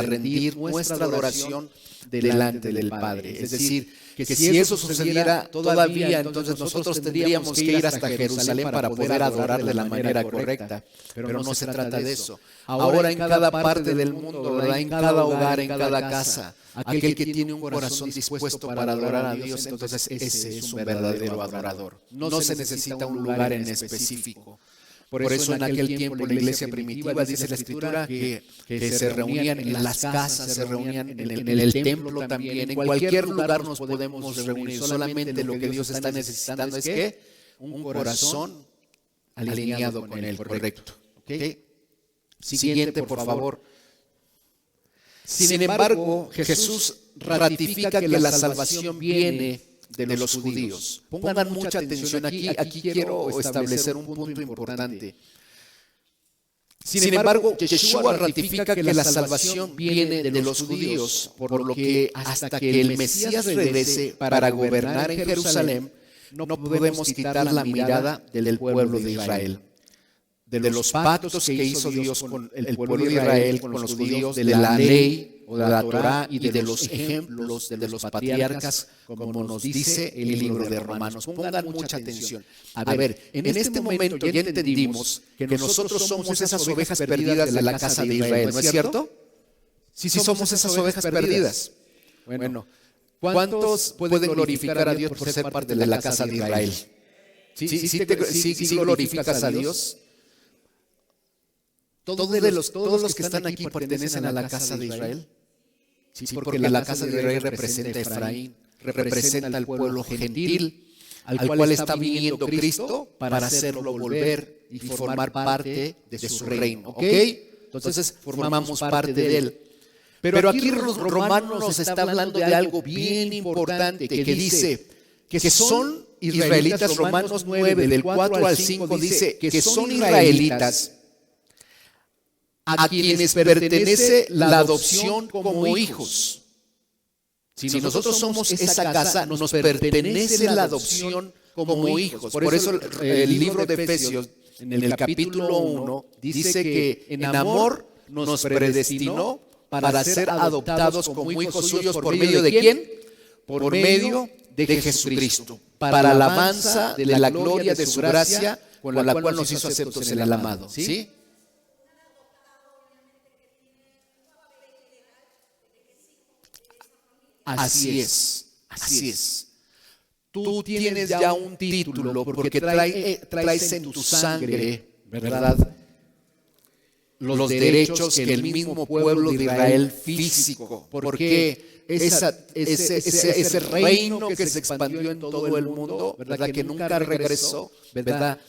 rendir nuestra adoración delante del Padre. Es decir, que si eso sucediera todavía, entonces nosotros tendríamos que ir hasta Jerusalén para poder adorar de la manera correcta. Pero no se trata de eso. Ahora en cada parte del mundo, ¿verdad?, en cada hogar, en cada casa, aquel que tiene un corazón dispuesto para adorar a Dios, entonces ese es un verdadero adorador. No se necesita un lugar en específico. Por eso en aquel tiempo la iglesia primitiva, dice la Escritura, que se reunían en las casas, se reunían en el templo también. En cualquier lugar nos podemos reunir. Solamente lo que Dios está necesitando es que un corazón alineado con Él, correcto. ¿Okay? Siguiente, por favor. Sin embargo, Jesús ratifica que la salvación viene de los judíos. Pongan mucha atención aquí. Aquí quiero establecer un punto importante. Sin embargo, Yeshua ratifica que la salvación viene de los judíos, por lo que hasta que el Mesías regrese para gobernar en Jerusalén, no podemos quitar la mirada del pueblo de Israel. De los pactos que hizo Dios con el pueblo de Israel, con los judíos, de la ley o de la Torá y de los ejemplos de los patriarcas, como nos dice el libro de Romanos. Pongan mucha atención. A ver, en este momento ya entendimos que nosotros somos esas ovejas perdidas de la casa de Israel, ¿no es cierto? Sí, somos esas ovejas perdidas. Bueno, ¿cuántos pueden glorificar a Dios por ser parte de la casa de Israel? ¿Sí glorificas a Dios? Todos los que están aquí pertenecen a la casa de Israel. Sí, porque la casa de Israel representa a Efraín, representa al pueblo gentil, al cual está viniendo Cristo para hacerlo volver y formar parte de su reino. ¿Ok? Entonces formamos parte de él. Pero aquí Romanos nos está hablando de algo bien importante que dice que son israelitas. Romanos 9, del 4 al 5 dice que son israelitas a quienes pertenece la adopción como hijos. Si nosotros somos esa casa, nos pertenece la adopción como hijos. Por eso el libro de Efesios, en el capítulo 1, dice que en amor nos predestinó para ser adoptados como hijos suyos. ¿Por medio de quién? Por medio de Jesucristo, para la alabanza de la gloria de su gracia, con la cual nos hizo aceptos en el amado. ¿Sí? Así es. Tú tienes ya un título porque traes en tu sangre, ¿verdad?, los derechos que el mismo pueblo de Israel físico, porque ese reino que se expandió en todo el mundo, ¿verdad?, que nunca regresó, ¿verdad?,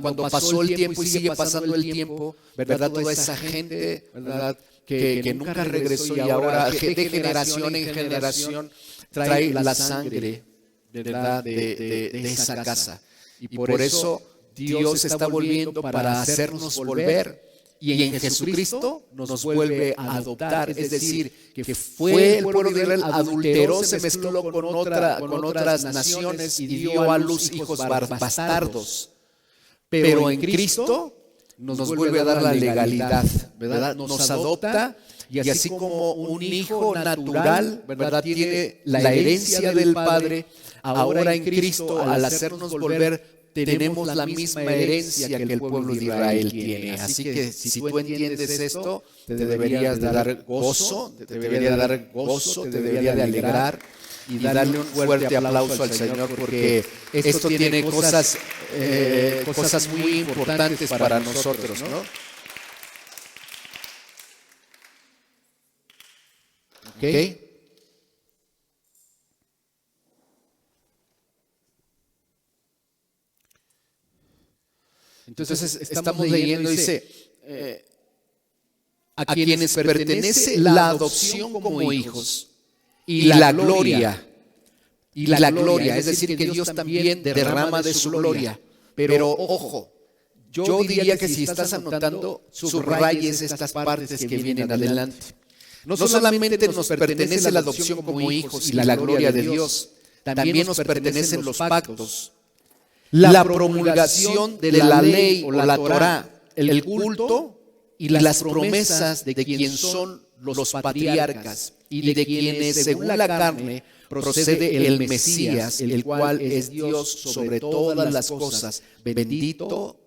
cuando pasó el tiempo y sigue pasando el tiempo, ¿verdad?, toda esa gente, ¿verdad?, que nunca regresó y ahora de generación en generación trae la sangre, ¿verdad?, de esa casa. Y por eso Dios está volviendo para hacernos volver. Y en Jesucristo nos vuelve a adoptar. Es decir, que fue el pueblo de Israel, adulteró, se mezcló con otras naciones y dio a luz hijos bastardos. Pero en Cristo nos vuelve a dar la legalidad, ¿verdad? Nos adopta, y así como un hijo natural, ¿verdad?, tiene la herencia del Padre, ahora en Cristo, al hacernos volver, tenemos la misma herencia que el pueblo de Israel tiene. Así que si tú entiendes esto, te deberías de dar gozo, te debería de alegrar y darle un fuerte aplauso al Señor, porque esto tiene cosas muy importantes para nosotros, ¿no? ¿Ok? Entonces estamos leyendo, dice, a quienes pertenece la adopción como hijos y la gloria. Y la gloria, es decir, que Dios también derrama de su gloria. Pero ojo, yo diría que si estás anotando, subrayes estas partes que vienen adelante. No solamente nos pertenece la adopción como hijos y la gloria de Dios, también nos pertenecen los pactos, la promulgación de la ley o la Torá, el culto y las promesas de quien son los patriarcas y de quienes, según la carne, procede el Mesías, el cual es Dios sobre todas las cosas, bendito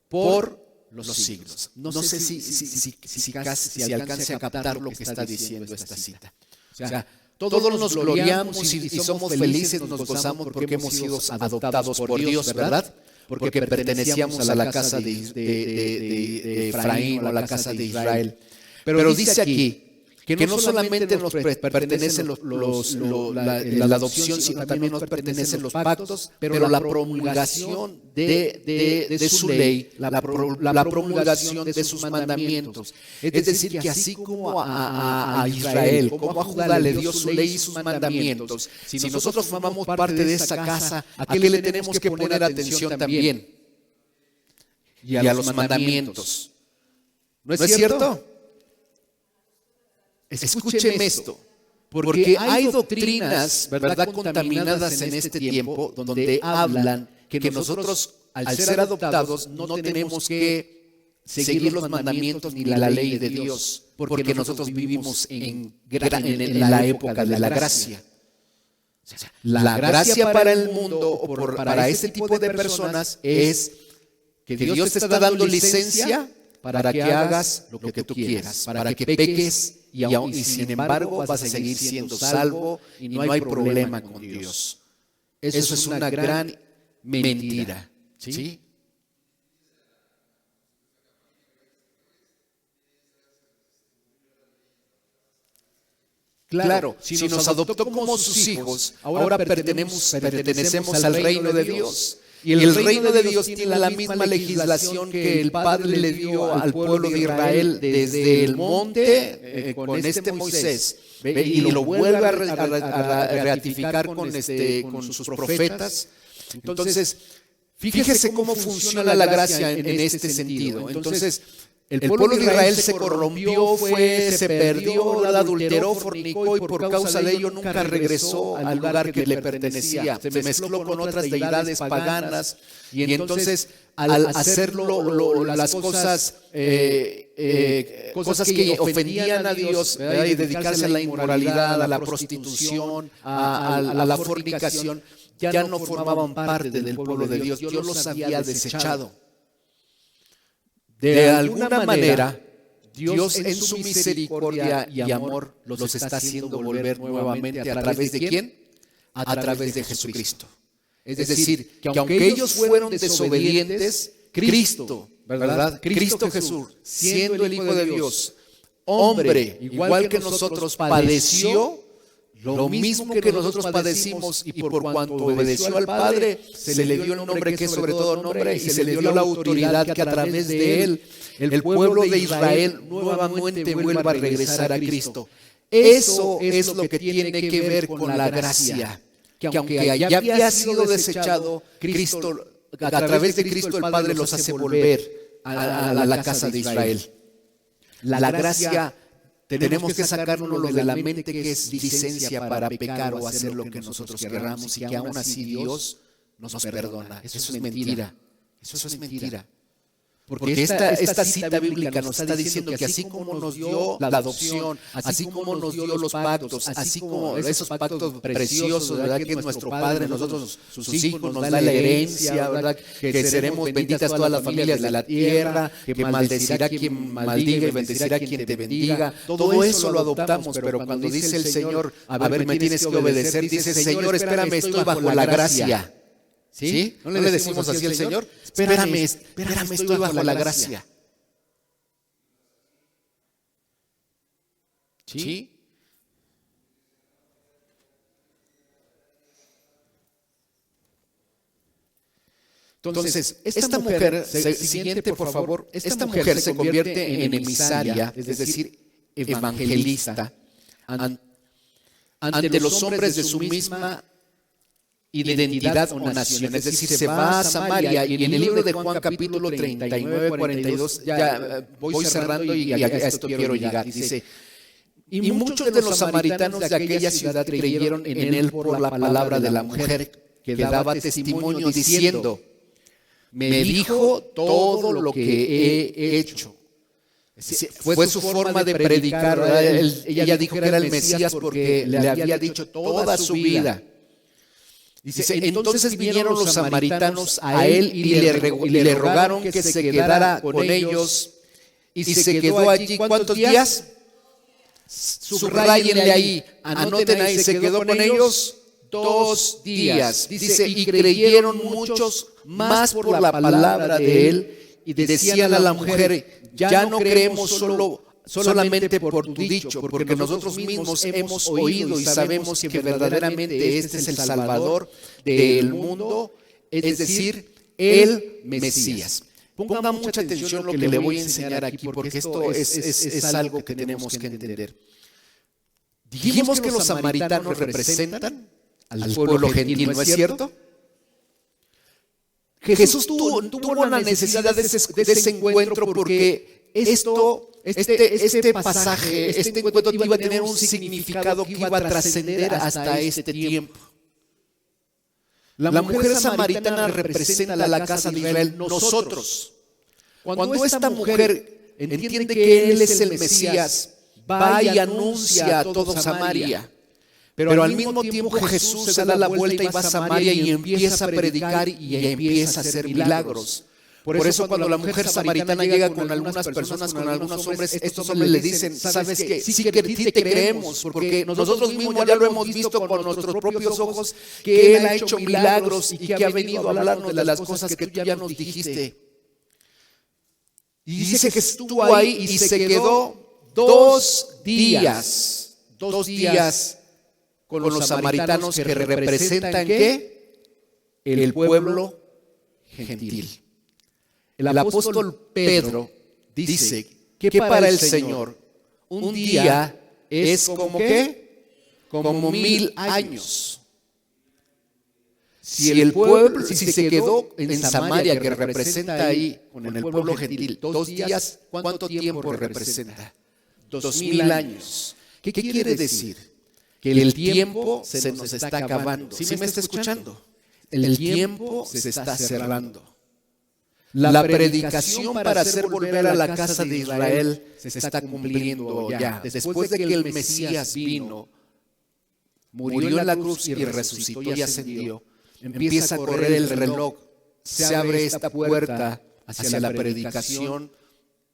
por los siglos. No sé si alcance a captar lo que está diciendo esta cita. O sea, todos nos gloriamos y somos felices, nos gozamos porque hemos sido adoptados por Dios, ¿verdad? porque pertenecíamos a la casa de Efraín o a la casa de Israel. Pero dice aquí que no solamente nos pertenecen la adopción, sino también nos pertenecen los pactos, pero la promulgación de su ley, la promulgación de sus mandamientos. Es decir, que así como a Israel, como a Judá le dio su ley y sus mandamientos, si nosotros formamos parte de esa casa, ¿a qué le tenemos que poner atención también? Y a los mandamientos. ¿No es cierto? Escúcheme esto, porque hay doctrinas, ¿verdad?, contaminadas en este tiempo donde hablan que nosotros, al ser adoptados, no tenemos que seguir los mandamientos ni la ley de Dios, porque nosotros vivimos en la época de la gracia. La gracia para el mundo o para este tipo de personas es que Dios te está dando licencia para que hagas lo que tú quieras, para que peques y sin embargo vas a seguir siendo salvo y no hay problema con Dios. Eso es una gran mentira. ¿Sí? Claro, si nos adoptó como sus hijos, ahora pertenecemos al reino de Dios. Y el reino de Dios tiene la misma legislación que el Padre le dio al pueblo de Israel desde el monte con Moisés, y lo vuelve a ratificar con sus profetas. Entonces, fíjese cómo funciona la gracia en este sentido. Entonces, el pueblo de Israel se corrompió, se perdió, adulteró, fornicó y por causa de ello nunca regresó al lugar que le pertenecía. Se mezcló con otras deidades paganas y entonces al hacerlo las cosas que ofendían a Dios y dedicarse a la inmoralidad, a la prostitución, a la fornicación, ya no formaban parte del pueblo de Dios. Dios los había desechado. De alguna manera, Dios en su misericordia y amor los está haciendo volver nuevamente. ¿A través de quién? A través de Jesucristo. Es decir, que aunque ellos fueron desobedientes, Cristo, ¿verdad? Cristo Jesús, siendo el Hijo de Dios, hombre, igual que nosotros, padeció lo mismo que nosotros padecimos, y por cuanto obedeció al Padre, se le dio el nombre que es sobre todo nombre, y se le dio la autoridad que a través de él el pueblo de Israel nuevamente vuelva a regresar a Cristo. Eso es lo que tiene que ver con la gracia, que aunque ya había sido desechado, Cristo, a través de Cristo el Padre los hace volver a la casa de Israel. La gracia tenemos que sacárnoslo de la mente, que es licencia para pecar o hacer lo que nosotros queramos, y que aún así Dios nos perdona. Eso es mentira. Eso es mentira. Porque esta cita bíblica nos está diciendo que así como nos dio la adopción, así como nos dio los pactos, así como esos pactos preciosos, ¿verdad?, que nuestro Padre, nosotros, sus hijos, nos da la herencia, ¿verdad?, que seremos benditas todas las familias de la tierra, que maldecirá quien maldiga y bendecirá quien te bendiga. Todo eso lo adoptamos, pero cuando dice el Señor, a ver, me tienes que obedecer, dice, Señor, espérame, estoy bajo la gracia. ¿Sí? ¿No le decimos así al Señor? Espérame, estoy bajo la gracia. ¿Sí? Entonces, esta mujer, siguiente por favor, esta mujer se convierte en emisaria, es decir, evangelista, ante los hombres de su misma identidad o nación. Es decir, se va a Samaria, y en el libro de Juan capítulo 39, 42, ya voy cerrando y a esto quiero llegar. Dice, y muchos de los samaritanos de aquella ciudad creyeron en él por la palabra de la mujer que daba testimonio diciendo, me dijo todo lo que he hecho. Fue su forma de predicar. Ella dijo que era el Mesías porque le había dicho toda su vida. Dice, entonces vinieron los samaritanos a él y le rogaron que se quedara con ellos, y se quedó allí. ¿Cuántos días? Subrayenle ahí, anoten ahí, se quedó con ellos 2 días. Dice, y creyeron muchos más por la palabra de él, y decían a la mujer, ya no creemos solamente por tu dicho, porque nosotros mismos hemos oído y sabemos que verdaderamente este es el Salvador del mundo, es decir, el Mesías. Ponga mucha atención a lo que le voy a enseñar aquí, porque esto es algo que tenemos que entender. Dijimos que los samaritanos representan al pueblo gentil, ¿no es cierto? Jesús tuvo la necesidad de ese encuentro porque este pasaje, este encuentro iba a tener un significado que iba a trascender hasta este tiempo. La mujer samaritana representa la casa de Israel, nosotros. Cuando esta mujer entiende que Él es el Mesías, va y anuncia a toda Samaria. Pero al mismo tiempo Jesús se da la vuelta y va a Samaria y empieza a predicar y empieza a hacer milagros. Por eso cuando la mujer samaritana llega con algunas personas, con algunos hombres, estos hombres le dicen, ¿sabes qué? Sí que sí te creemos, porque nosotros mismos ya lo hemos visto con nuestros propios ojos, que Él ha hecho milagros y que ha venido a hablarnos de las cosas que tú ya nos dijiste. Y dice que estuvo ahí y se quedó 2 días. 2 días con los samaritanos que representan ¿qué? El pueblo gentil. El apóstol Pedro dice que para el Señor un día es como ¿qué? Como 1000 años. Si el pueblo, si se quedó en Samaria, que representa ahí con el pueblo gentil 2 días, ¿cuánto tiempo representa? 2000 años. ¿Qué quiere decir? Que el tiempo se nos está acabando. ¿Sí me está escuchando? El tiempo se está cerrando. La predicación para hacer volver a la casa de Israel se está cumpliendo ya. Después de que el Mesías vino, murió en la cruz y resucitó y ascendió, empieza a correr el reloj, se abre esta puerta hacia la predicación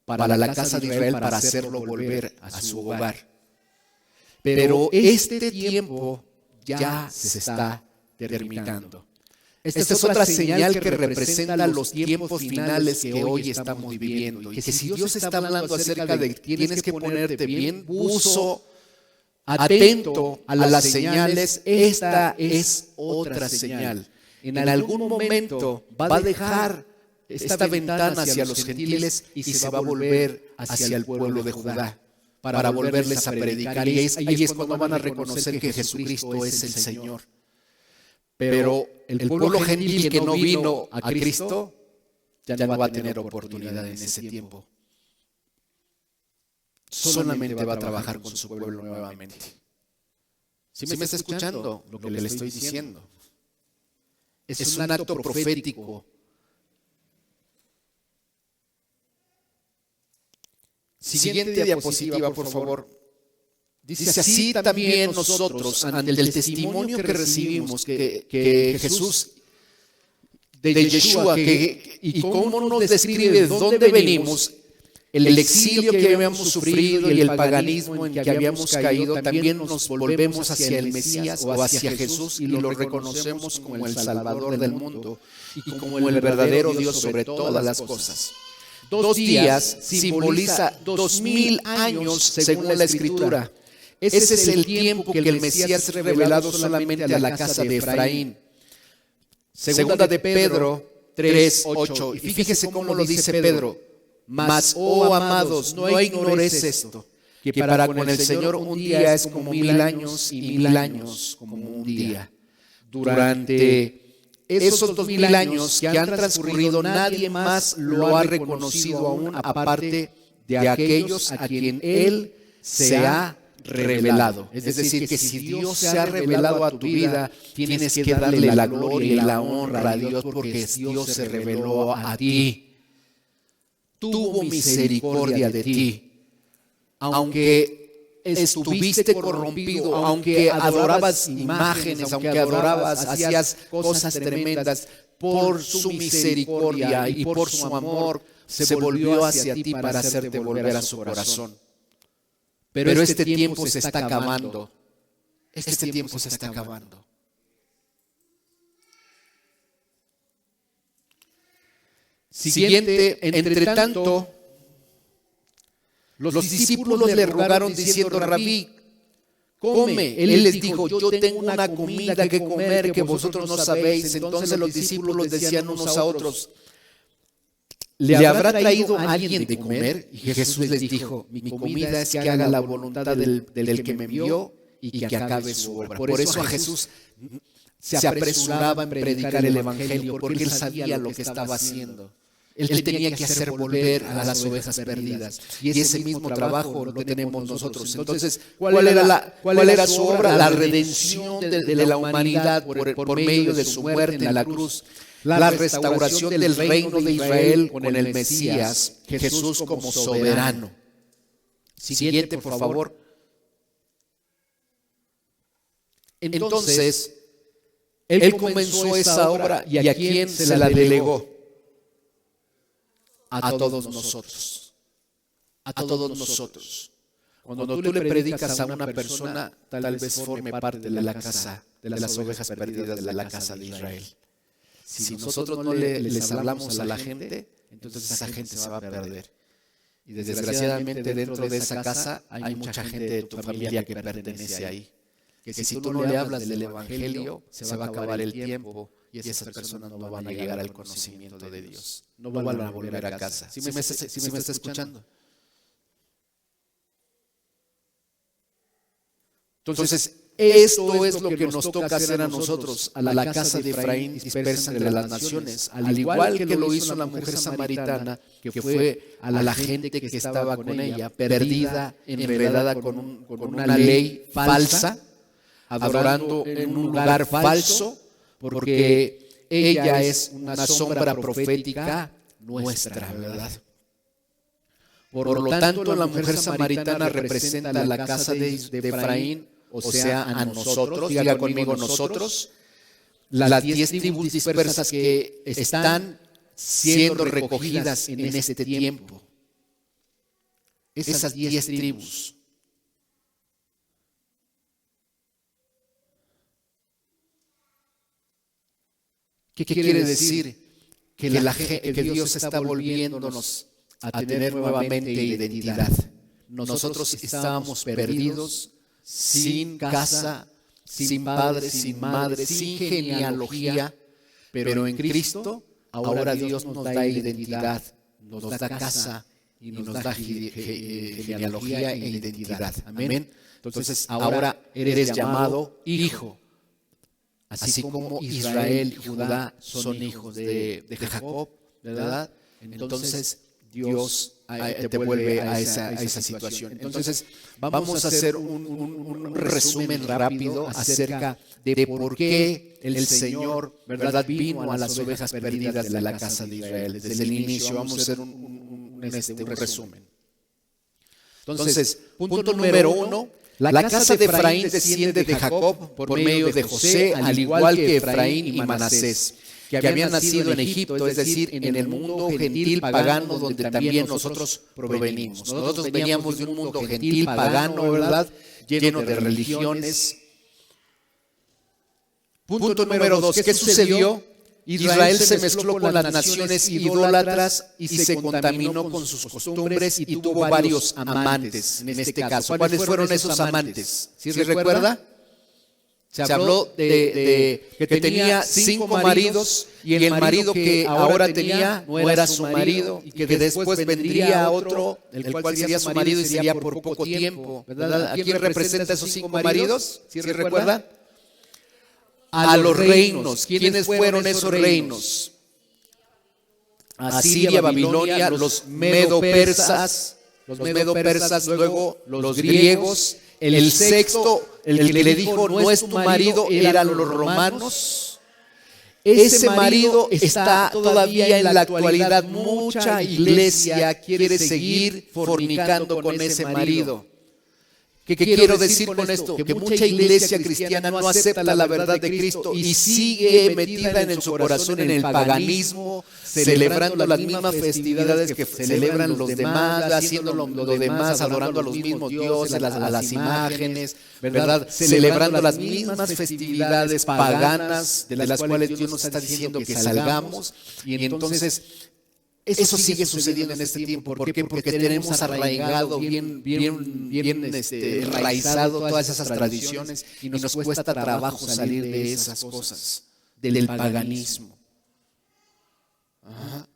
para la casa de Israel para hacerlo volver a su hogar. Pero este tiempo ya se está terminando. Esta es otra señal que representa los tiempos finales que hoy estamos viviendo. Y que si Dios está hablando acerca de que tienes que ponerte bien buzo, atento a las señales, esta es otra señal. En algún momento va a dejar esta ventana hacia los gentiles y se va a volver hacia el pueblo de Judá para volverles a predicar. Y ahí es cuando van a reconocer que Jesucristo es el Señor. Pero el pueblo gentil que no vino a Cristo ya no va a tener oportunidad en ese tiempo. Solamente va a trabajar con su pueblo nuevamente. ¿Sí me está escuchando lo que le estoy diciendo? Es un acto profético. Siguiente diapositiva, por favor. Dice así también nosotros, ante el testimonio que recibimos, que Jesús, de Yeshua, y cómo nos describe de dónde venimos, el exilio que habíamos sufrido y el paganismo en que habíamos caído, también nos volvemos hacia el Mesías o hacia Jesús y lo reconocemos como el Salvador del mundo y como el verdadero Dios sobre todas las cosas. 2 días simboliza 2000 años según la Escritura. Ese es el tiempo que el Mesías es revelado solamente a la casa de Efraín. Segunda de Pedro 3:8. Y fíjese cómo lo dice Pedro. Mas, oh amados, no ignoréis esto, que para con el Señor un día es como 1000 años y 1000 años como un día. Durante esos 2000 años que han transcurrido, nadie más lo ha reconocido aún, aparte de aquellos a quien Él se ha revelado. Es decir, que si Dios se ha revelado a tu vida, tienes que darle la gloria y la honra a Dios, porque Dios se reveló a ti. Tuvo misericordia de ti. Aunque estuviste corrompido, aunque adorabas imágenes, aunque adorabas, hacías cosas tremendas, por su misericordia y por su amor se volvió hacia ti para hacerte volver a su corazón. Pero este tiempo se está acabando. Este tiempo se está acabando. Siguiente, entre tanto, los discípulos le rogaron diciendo: Rabí, come. Él les dijo: yo tengo una comida que comer que vosotros no sabéis. Entonces los discípulos decían unos a otros: ¿le habrá traído alguien de comer? Y Jesús les dijo: mi comida es que haga la voluntad del que me envió y que acabe su obra. Por eso a Jesús se apresuraba en predicar el evangelio, porque él sabía lo que estaba haciendo. Él tenía que hacer volver a las ovejas perdidas. Y ese mismo trabajo lo tenemos nosotros. Entonces, ¿cuál era su obra? La redención de la humanidad por medio de su muerte en la cruz. La restauración del reino de Israel con el Mesías, Jesús como soberano. Siguiente, por favor. Entonces, él comenzó esa obra, ¿y a quién se la delegó? A todos nosotros. A todos nosotros. Cuando tú le predicas a una persona, tal vez forme parte de la casa, de las ovejas perdidas de la casa de Israel. Si nosotros no les hablamos a la gente, entonces esa gente se va a perder. Y desgraciadamente dentro de esa casa hay mucha gente de tu familia que pertenece ahí. Que si tú no le hablas del evangelio, se va a acabar el tiempo y esas personas no van a llegar al conocimiento de Dios. No van a volver a casa. ¿Sí me está escuchando? Entonces, esto es lo que nos toca hacer a nosotros, a la casa de Efraín dispersa entre las naciones, al igual que lo hizo la mujer samaritana, que fue a la gente que estaba con ella, perdida, enredada con una ley falsa, adorando en un lugar falso, porque ella es una sombra profética nuestra, ¿verdad? Por lo tanto, la mujer samaritana representa la casa de Efraín, o sea, a nosotros, diga conmigo nosotros, las 10 tribus dispersas que están siendo recogidas en este tiempo. Esas 10 tribus. ¿Qué quiere decir? Que Dios está volviéndonos a tener nuevamente identidad. Nosotros estábamos perdidos, sin casa, sin padre, sin madre, sin genealogía, pero en Cristo ahora Dios nos da identidad, nos da casa y nos da genealogía e identidad. Amén. Entonces ahora eres llamado hijo. Así como Israel y Judá son hijos de Jacob, ¿verdad? Entonces Dios te vuelve a esa situación. Entonces vamos a hacer un resumen rápido acerca de por qué el Señor, ¿verdad?, vino a las ovejas perdidas de la casa de Israel. Desde el inicio vamos a hacer un resumen. Entonces, punto número 1. La casa de Efraín desciende de Jacob por medio de José, al igual que Efraín y Manasés, que habían nacido en Egipto, es decir, en el mundo gentil pagano donde también nosotros provenimos. Nosotros veníamos de un mundo gentil pagano, ¿verdad?, lleno de religiones. Punto número 2. ¿Qué sucedió? Israel se mezcló con las naciones idólatras y se contaminó con sus costumbres y tuvo varios amantes, en este caso. ¿Cuáles fueron esos amantes? ¿Sí recuerda? Se habló de que tenía 5 maridos y el marido que ahora tenía no era su marido y que después vendría otro, el cual sería su marido y sería por poco tiempo, ¿verdad? ¿A quién representa esos 5 maridos? ¿Sí recuerda? A los reinos. ¿Quiénes fueron esos reinos? Asiria, Babilonia, los medo-persas, luego los griegos. El sexto, el que le dijo no es tu marido, eran los romanos. Ese marido está todavía en la actualidad. Mucha iglesia quiere seguir fornicando con ese marido. ¿Qué quiero decir con esto? Que mucha iglesia cristiana no acepta la verdad de Cristo y sigue metida en su corazón en el paganismo, celebrando las mismas festividades que celebran los demás, haciendo lo demás, adorando a los mismos dioses, a las imágenes, ¿verdad? Celebrando las mismas festividades paganas de las cuales Dios nos está diciendo que salgamos. Y entonces Eso sigue sucediendo en este tiempo. ¿Por qué? Porque tenemos arraigado, bien enraizado todas esas tradiciones y nos cuesta trabajo salir de esas cosas, del paganismo. Ajá.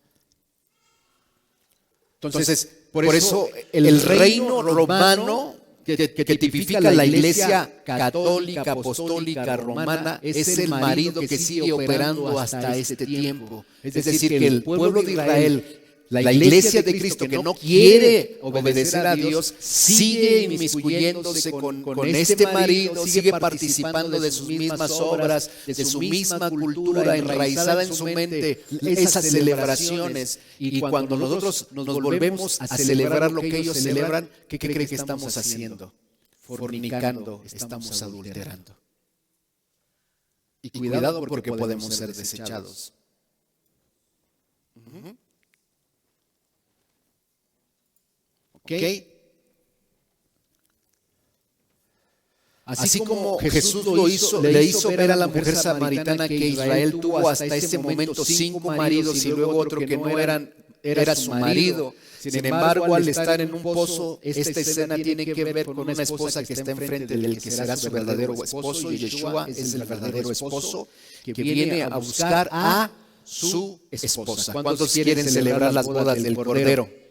Entonces, por eso el reino romano que tipifica la iglesia católica, apostólica, romana, es el marido que sigue operando hasta este tiempo. Es decir, que el pueblo de Israel, la iglesia de Cristo que no quiere obedecer a Dios, sigue inmiscuyéndose con este marido, sigue participando de sus mismas obras, de su misma cultura, enraizada en su mente, esas celebraciones. Y cuando nosotros nos volvemos a celebrar lo que ellos celebran, ¿qué creen que estamos haciendo? Fornicando, estamos adulterando. Y cuidado porque podemos ser desechados. ¿Ok? Así como Jesús le hizo ver a la mujer samaritana que Israel tuvo hasta ese momento 5 maridos y luego otro que no era su marido. Sin embargo, al estar en un pozo, esta escena tiene que ver con una esposa que está enfrente del que será su verdadero esposo, y Yeshua es el verdadero esposo que viene a buscar a su esposa. ¿Cuántos quieren celebrar las bodas del Cordero?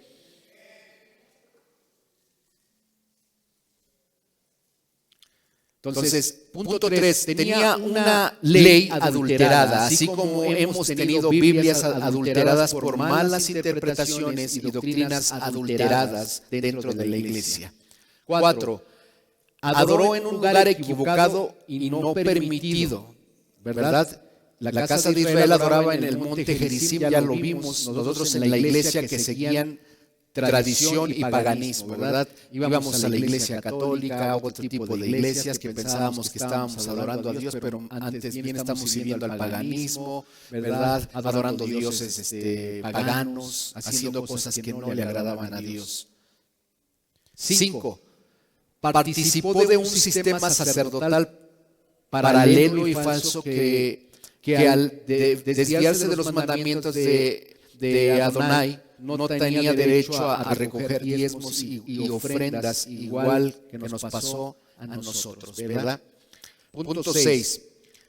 Entonces, punto 3, tenía una ley adulterada, así como hemos tenido Biblias adulteradas por malas interpretaciones y doctrinas adulteradas dentro de la iglesia. 4, adoró en un lugar equivocado y no permitido, ¿verdad? La casa de Israel adoraba en el monte Gerizim, ya lo vimos nosotros en la iglesia, que seguían tradición y paganismo, ¿verdad? Íbamos a la iglesia católica, a otro tipo de iglesias que pensábamos que estábamos adorando a Dios, pero antes bien estamos sirviendo al paganismo, ¿verdad? Adorando dioses paganos, haciendo cosas que no le agradaban a Dios. 5. Participó de un sistema sacerdotal paralelo y falso que al desviarse de los mandamientos de Adonai, no tenía derecho a recoger diezmos y ofrendas, igual que nos pasó a nosotros, ¿verdad? Punto 6.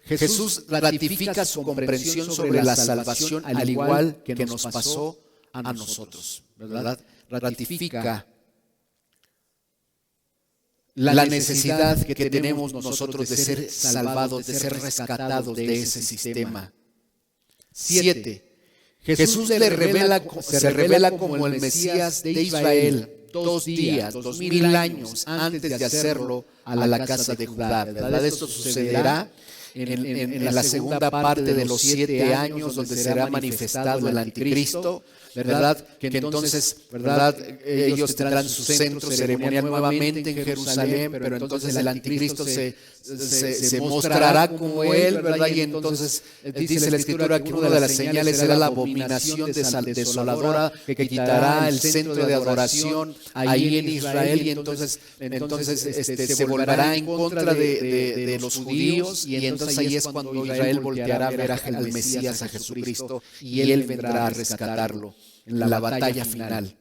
Jesús ratifica su comprensión sobre la salvación al igual que nos pasó a nosotros, ¿verdad? Ratifica la necesidad que tenemos nosotros de ser salvados, de ser rescatados de ese sistema. 7. Jesús se revela como el Mesías de Israel 2 días, 2000 años antes de hacerlo a la casa de Judá, ¿verdad? Esto sucederá en la segunda parte de los 7 años, donde será manifestado el anticristo, ¿verdad? Que entonces, ¿verdad? Ellos tendrán su centro ceremonial nuevamente en Jerusalén, pero entonces el anticristo se mostrará como él, ¿verdad? Y entonces dice la Escritura que una de las señales será la abominación desoladora que quitará el centro de adoración ahí en Israel, y entonces se volverá en contra de los judíos, y entonces ahí es cuando Israel volteará a ver al Mesías, a Jesucristo, y él vendrá a rescatarlo en la batalla final.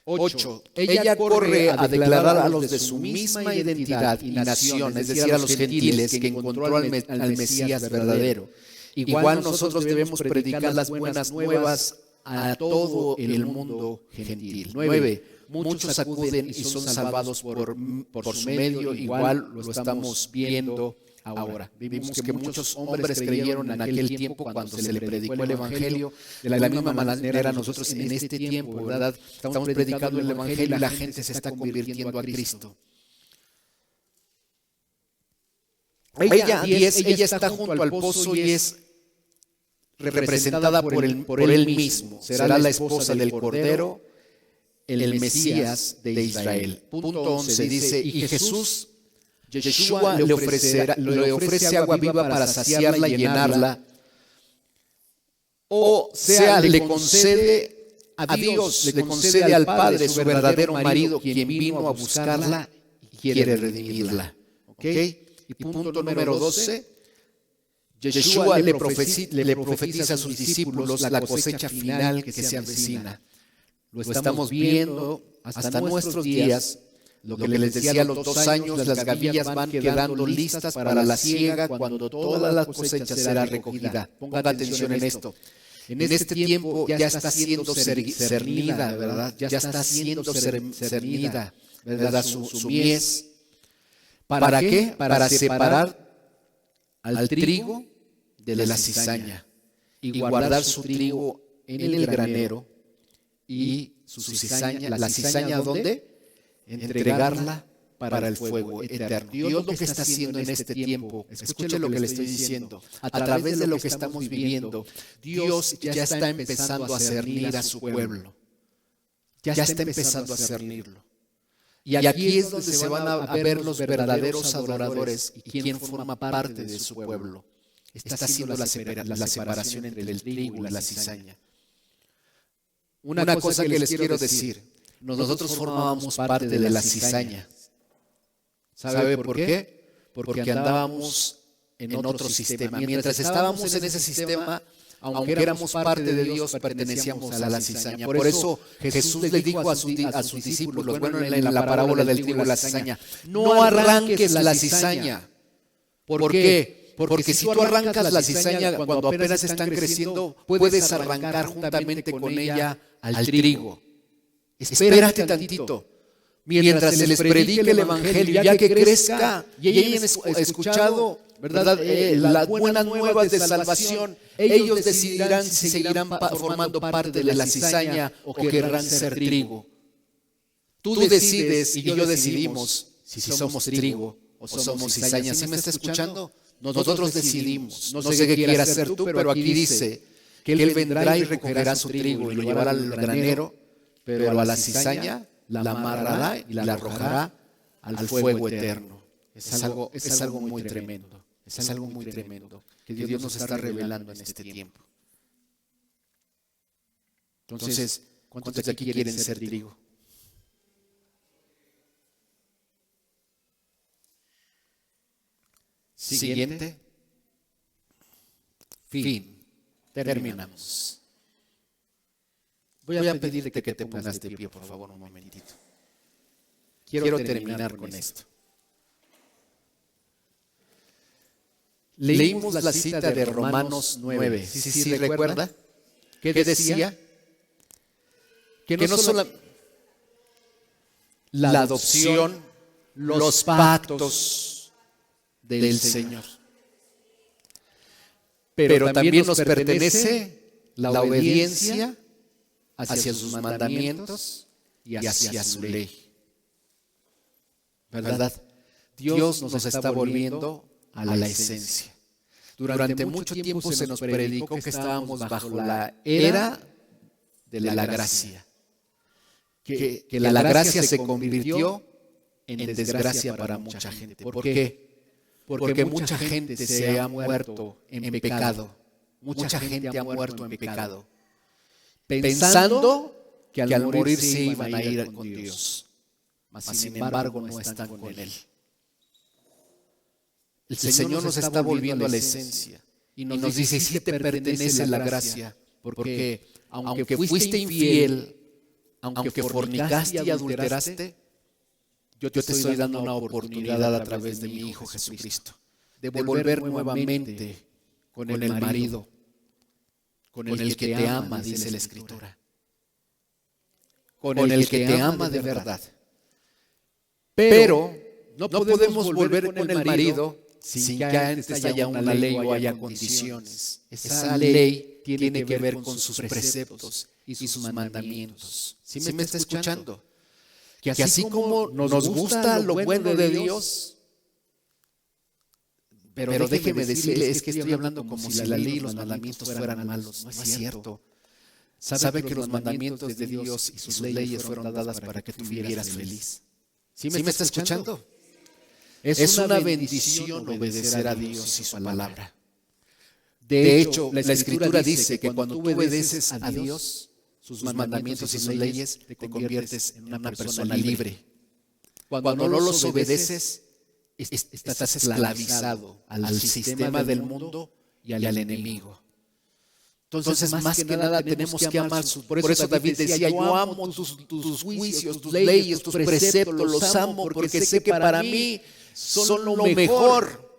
Ocho, ella corre a declarar a los de su misma identidad y nación, es decir, a los gentiles, que encontró al Mesías verdadero. Igual nosotros debemos predicar las buenas nuevas a todo el mundo gentil. 9. Muchos acuden y son salvados por su medio, igual lo estamos viendo ahora. Vimos que muchos hombres creyeron en aquel tiempo cuando se le predicó el Evangelio. De la misma manera nosotros en este tiempo, ¿verdad? Estamos predicando el Evangelio y la gente se está convirtiendo a Cristo. Ella está junto al pozo y es representada por él mismo. Será la esposa del Cordero, el Mesías de Israel. Punto 11 dice, y Jesús, Yeshua, le ofrece agua viva para saciarla y llenarla, o sea, le concede a Dios, le concede al Padre, su verdadero marido, quien vino a buscarla y quiere redimirla. ¿Okay? Y punto número 12, Yeshua le profetiza a sus discípulos la cosecha final que se avecina. Lo estamos viendo hasta nuestros días. Lo que les decía, a los 2 años las gavillas van quedando listas para la siega cuando toda la cosecha será recogida. Ponga atención en esto. En este tiempo ya está siendo cernida, ¿verdad? Ya está siendo cernida, ¿verdad? Su mies. ¿Para qué? Para separar al trigo de la cizaña y guardar su trigo en el granero y su cizaña, la cizaña, ¿dónde? Entregarla para el fuego eterno. Dios lo que está haciendo en este tiempo, escuche lo que le estoy diciendo, a través de lo que estamos viviendo, Dios ya está empezando a cernir a su pueblo. Ya está empezando a cernirlo. Y aquí es donde se van a ver los verdaderos adoradores y quién forma parte de su pueblo. Está haciendo la separación entre el trigo y la cizaña. Una cosa que les quiero decir, nosotros formábamos parte de la cizaña. ¿Sabe por qué? Porque andábamos en otro sistema. Mientras estábamos en ese sistema, aunque éramos parte de Dios, pertenecíamos a la cizaña. Por eso Jesús le dijo a sus discípulos, bueno, en la parábola del trigo y la cizaña, no arranques la cizaña. ¿Por qué? Porque si tú arrancas la cizaña cuando apenas están creciendo, puedes arrancar juntamente con ella al trigo. Espérate tantito. Mientras se les predique el evangelio, ya que crezca y hayan escuchado, ¿verdad? Las buenas nuevas de salvación, ellos decidirán si seguirán formando parte de la cizaña o querrán ser trigo. Tú decides y yo decidimos si somos trigo o somos cizaña. ¿Sí me está escuchando? Nosotros decidimos. No sé qué quieras hacer tú, pero aquí dice que Él vendrá y recogerá su trigo y lo llevará al granero, pero a la cizaña la amarrará y la arrojará al fuego eterno. Es algo muy tremendo. Es algo muy tremendo que Dios nos está revelando en este tiempo. Entonces, ¿cuántos de aquí quieren ser trigo? Siguiente. Fin. Terminamos. Voy a pedirte que te pongas de pie, por favor, un momentito. Quiero terminar con esto. Leímos la cita de Romanos 9. ¿Sí recuerda? ¿Qué decía? Que no solo la adopción, los pactos del Señor, pero también nos pertenece la obediencia hacia sus mandamientos y hacia su ley. ¿Verdad? Dios nos está volviendo a la esencia. Durante mucho tiempo se nos predicó que estábamos bajo la era de la gracia. Que la gracia se convirtió en desgracia para mucha gente. ¿Por qué? Porque mucha gente se ha muerto en pecado. Mucha gente ha muerto en pecado, pensando que al morir se iban a ir con Dios. Mas sin embargo no están con Él. El Señor nos está volviendo a la esencia y nos dice, sí te pertenece la gracia, porque aunque fuiste infiel, aunque fornicaste y adulteraste, yo te estoy dando una oportunidad a través de mi Hijo Jesucristo, de volver nuevamente con el marido, con el que te ama, dice la Escritura, con el que te ama de verdad. Pero no podemos volver con el marido sin que antes haya una ley o haya condiciones. Esa ley tiene que ver con sus preceptos y sus mandamientos. ¿Sí me está escuchando? Que así como nos gusta lo bueno de Dios, pero déjeme decirle, es que estoy hablando como si la ley y los mandamientos fueran malos. No es cierto. Sabe que los mandamientos de Dios y sus leyes fueron dadas para que tú vivieras feliz. ¿Sí me está escuchando? Es una bendición obedecer a Dios y su palabra. De hecho, la Escritura dice que cuando tú obedeces a Dios, sus mandamientos y sus leyes, te conviertes en una persona libre. Cuando no los obedeces, estás esclavizado al sistema del mundo y al enemigo. Entonces, más que nada tenemos que amar. Por eso David decía, yo amo tus juicios, tus leyes, tus preceptos, los amo porque sé que para mí son lo mejor.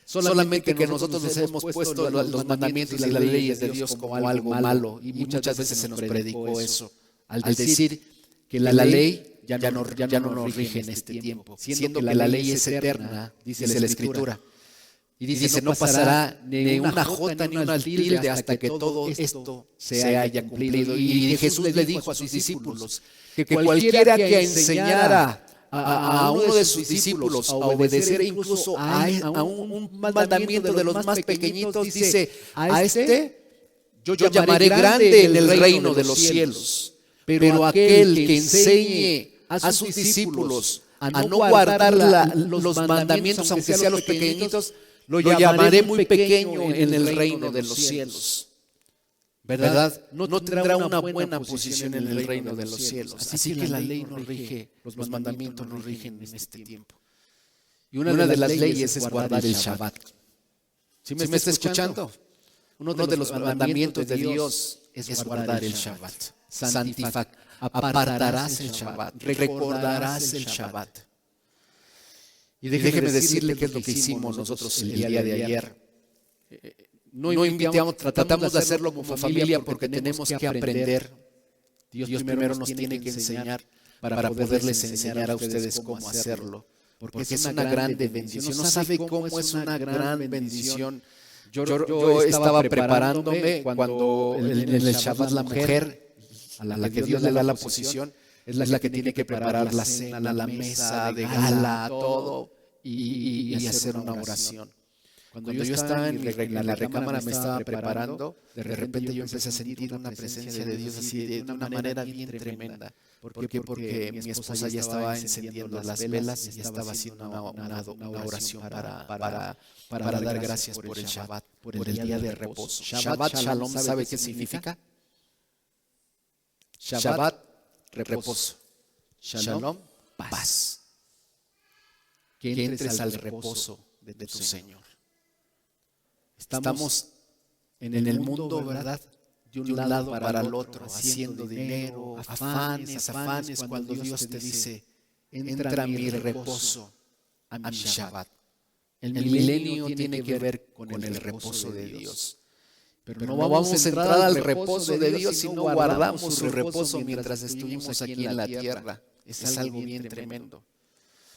Solamente que nosotros nos hemos puesto los mandamientos y las leyes de Dios como algo malo. Y muchas veces se nos predicó eso. Al decir que la ley ya no nos rige en este tiempo. Siendo que la ley es eterna, dice la Escritura. Y dice, no pasará ni una jota ni una tilde hasta que todo esto se haya cumplido. Y Jesús le dijo a sus discípulos que cualquiera que enseñara a uno de sus discípulos a obedecer incluso a un mandamiento de los más pequeñitos, dice, a este yo llamaré grande en el reino de los cielos. Pero aquel que enseñe a sus discípulos a no guardar los mandamientos, aunque sean los pequeñitos, lo llamaré muy pequeño en el reino de los cielos. ¿Verdad? No tendrá una buena posición en el reino de los cielos. Así que la ley nos rige, los mandamientos nos rigen en este tiempo. Y una de las leyes es guardar el Shabbat. ¿Sí me está escuchando? Uno de los mandamientos de Dios es guardar el Shabbat. Apartarás el Shabbat, recordarás el Shabbat. Y déjeme decirle qué es lo que hicimos nosotros el día de ayer. No invitamos, tratamos de hacerlo como familia porque tenemos que aprender. Dios primero nos tiene que enseñar para poderles enseñar a ustedes cómo hacerlo. Porque es una gran bendición. No sabe cómo es una gran bendición. Yo estaba preparándome cuando en el Shabbat la mujer a la que Dios le da la posición es la que tiene que preparar la cena, la mesa de gala, todo y hacer una oración. Cuando yo estaba en la recámara me estaba preparando, de repente yo empecé a sentir una presencia de Dios así de una manera bien tremenda. ¿Por qué? Porque mi esposa ya estaba encendiendo las velas y estaba haciendo una oración para dar gracias por el Shabbat, por el día de reposo. Shabbat Shalom, ¿sabe qué significa? Shabbat, reposo. Shalom, paz. Que entres al reposo de tu Señor. Estamos en el mundo, ¿verdad? De un lado para el otro, haciendo dinero, afanes, cuando Dios te dice, entra a mi reposo, a mi Shabbat. El milenio tiene que ver con el reposo de Dios. Pero no vamos a entrar al reposo de Dios si no guardamos su reposo mientras estuvimos aquí en la tierra. Es algo bien tremendo.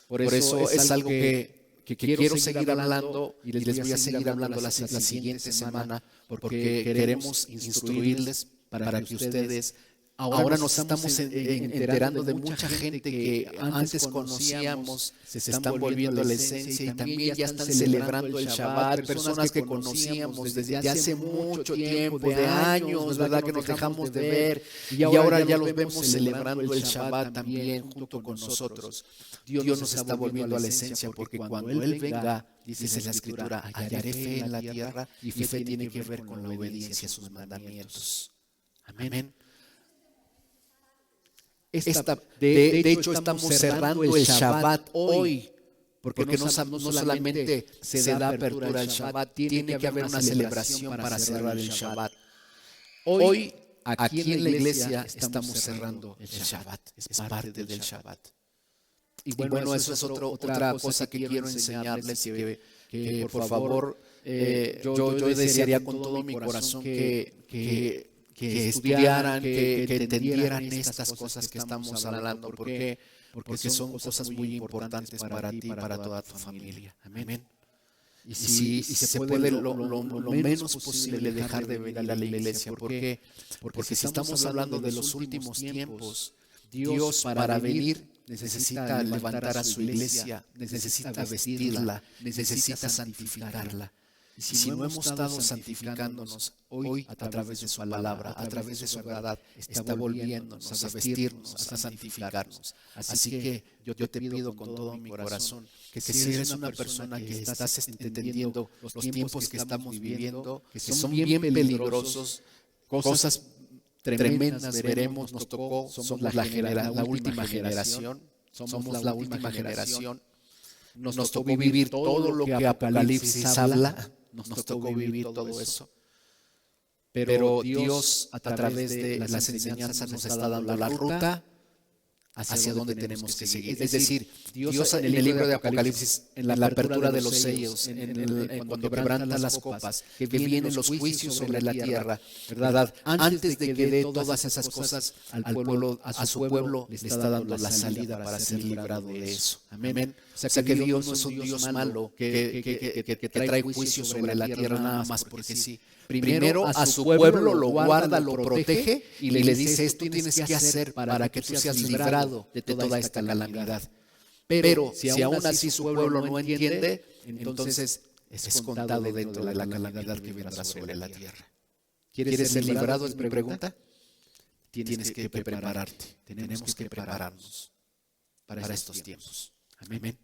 Por eso es algo que quiero seguir hablando y les voy a seguir hablando la siguiente semana porque queremos instruirles para que ustedes, ahora nos estamos enterando de mucha gente que antes conocíamos, se están volviendo a la esencia y también ya están celebrando el Shabbat, personas que conocíamos desde hace mucho tiempo, de años, ¿verdad? Que nos dejamos de ver y ahora ya los vemos celebrando el Shabbat también junto con nosotros. Dios nos está volviendo a la esencia porque cuando Él venga, dice la Escritura, hallaré fe en la tierra y fe tiene que ver con la obediencia a sus mandamientos. Amén. De hecho, estamos cerrando el Shabbat hoy, porque no solamente se da apertura al Shabbat, tiene que haber una celebración para cerrar el Shabbat. Hoy, aquí en la iglesia, estamos cerrando el Shabbat, es parte del Shabbat. Y bueno, eso es otra cosa que quiero enseñarles, que por favor, yo desearía con todo mi corazón que estudiaran, que entendieran estas cosas que estamos hablando, porque son cosas muy importantes para ti y para toda tu familia. Amén. Y si se puede lo menos posible dejar de venir a la iglesia. ¿Por qué? Porque si estamos hablando de los últimos tiempos, Dios para venir necesita levantar a su iglesia, necesita vestirla, necesita santificarla. Y si no hemos estado santificándonos hoy a través de su palabra, a través de su verdad, está volviéndonos a vestirnos, a santificarnos. Así que yo te pido con todo mi corazón que si eres una persona que estás entendiendo los tiempos que estamos viviendo, que son bien peligrosos, cosas tremendas veremos, nos tocó, somos la última generación, nos tocó vivir todo lo que Apocalipsis habla, nos tocó vivir todo eso. Pero Dios, a través de las enseñanzas, nos está dando la ruta hacia donde tenemos que seguir. Es decir, Dios en el libro de Apocalipsis, en la apertura de los sellos, cuando quebranta las copas, que vienen los juicios sobre la tierra, ¿verdad? Antes de que dé todas esas cosas a su pueblo, le está dando la salida para ser librado de eso. Amén. O sea que Dios no es un Dios malo que trae juicio sobre la tierra nada más porque sí. Primero a su pueblo lo guarda, lo protege y le dice: esto tienes que hacer para que tú seas librado de toda esta calamidad. Pero si aún así su pueblo no entiende, entonces es contado dentro de la calamidad que vendrá sobre la tierra. ¿Quieres ser librado? Es mi pregunta. Tienes que prepararte. Tenemos que prepararnos para estos tiempos. Amén.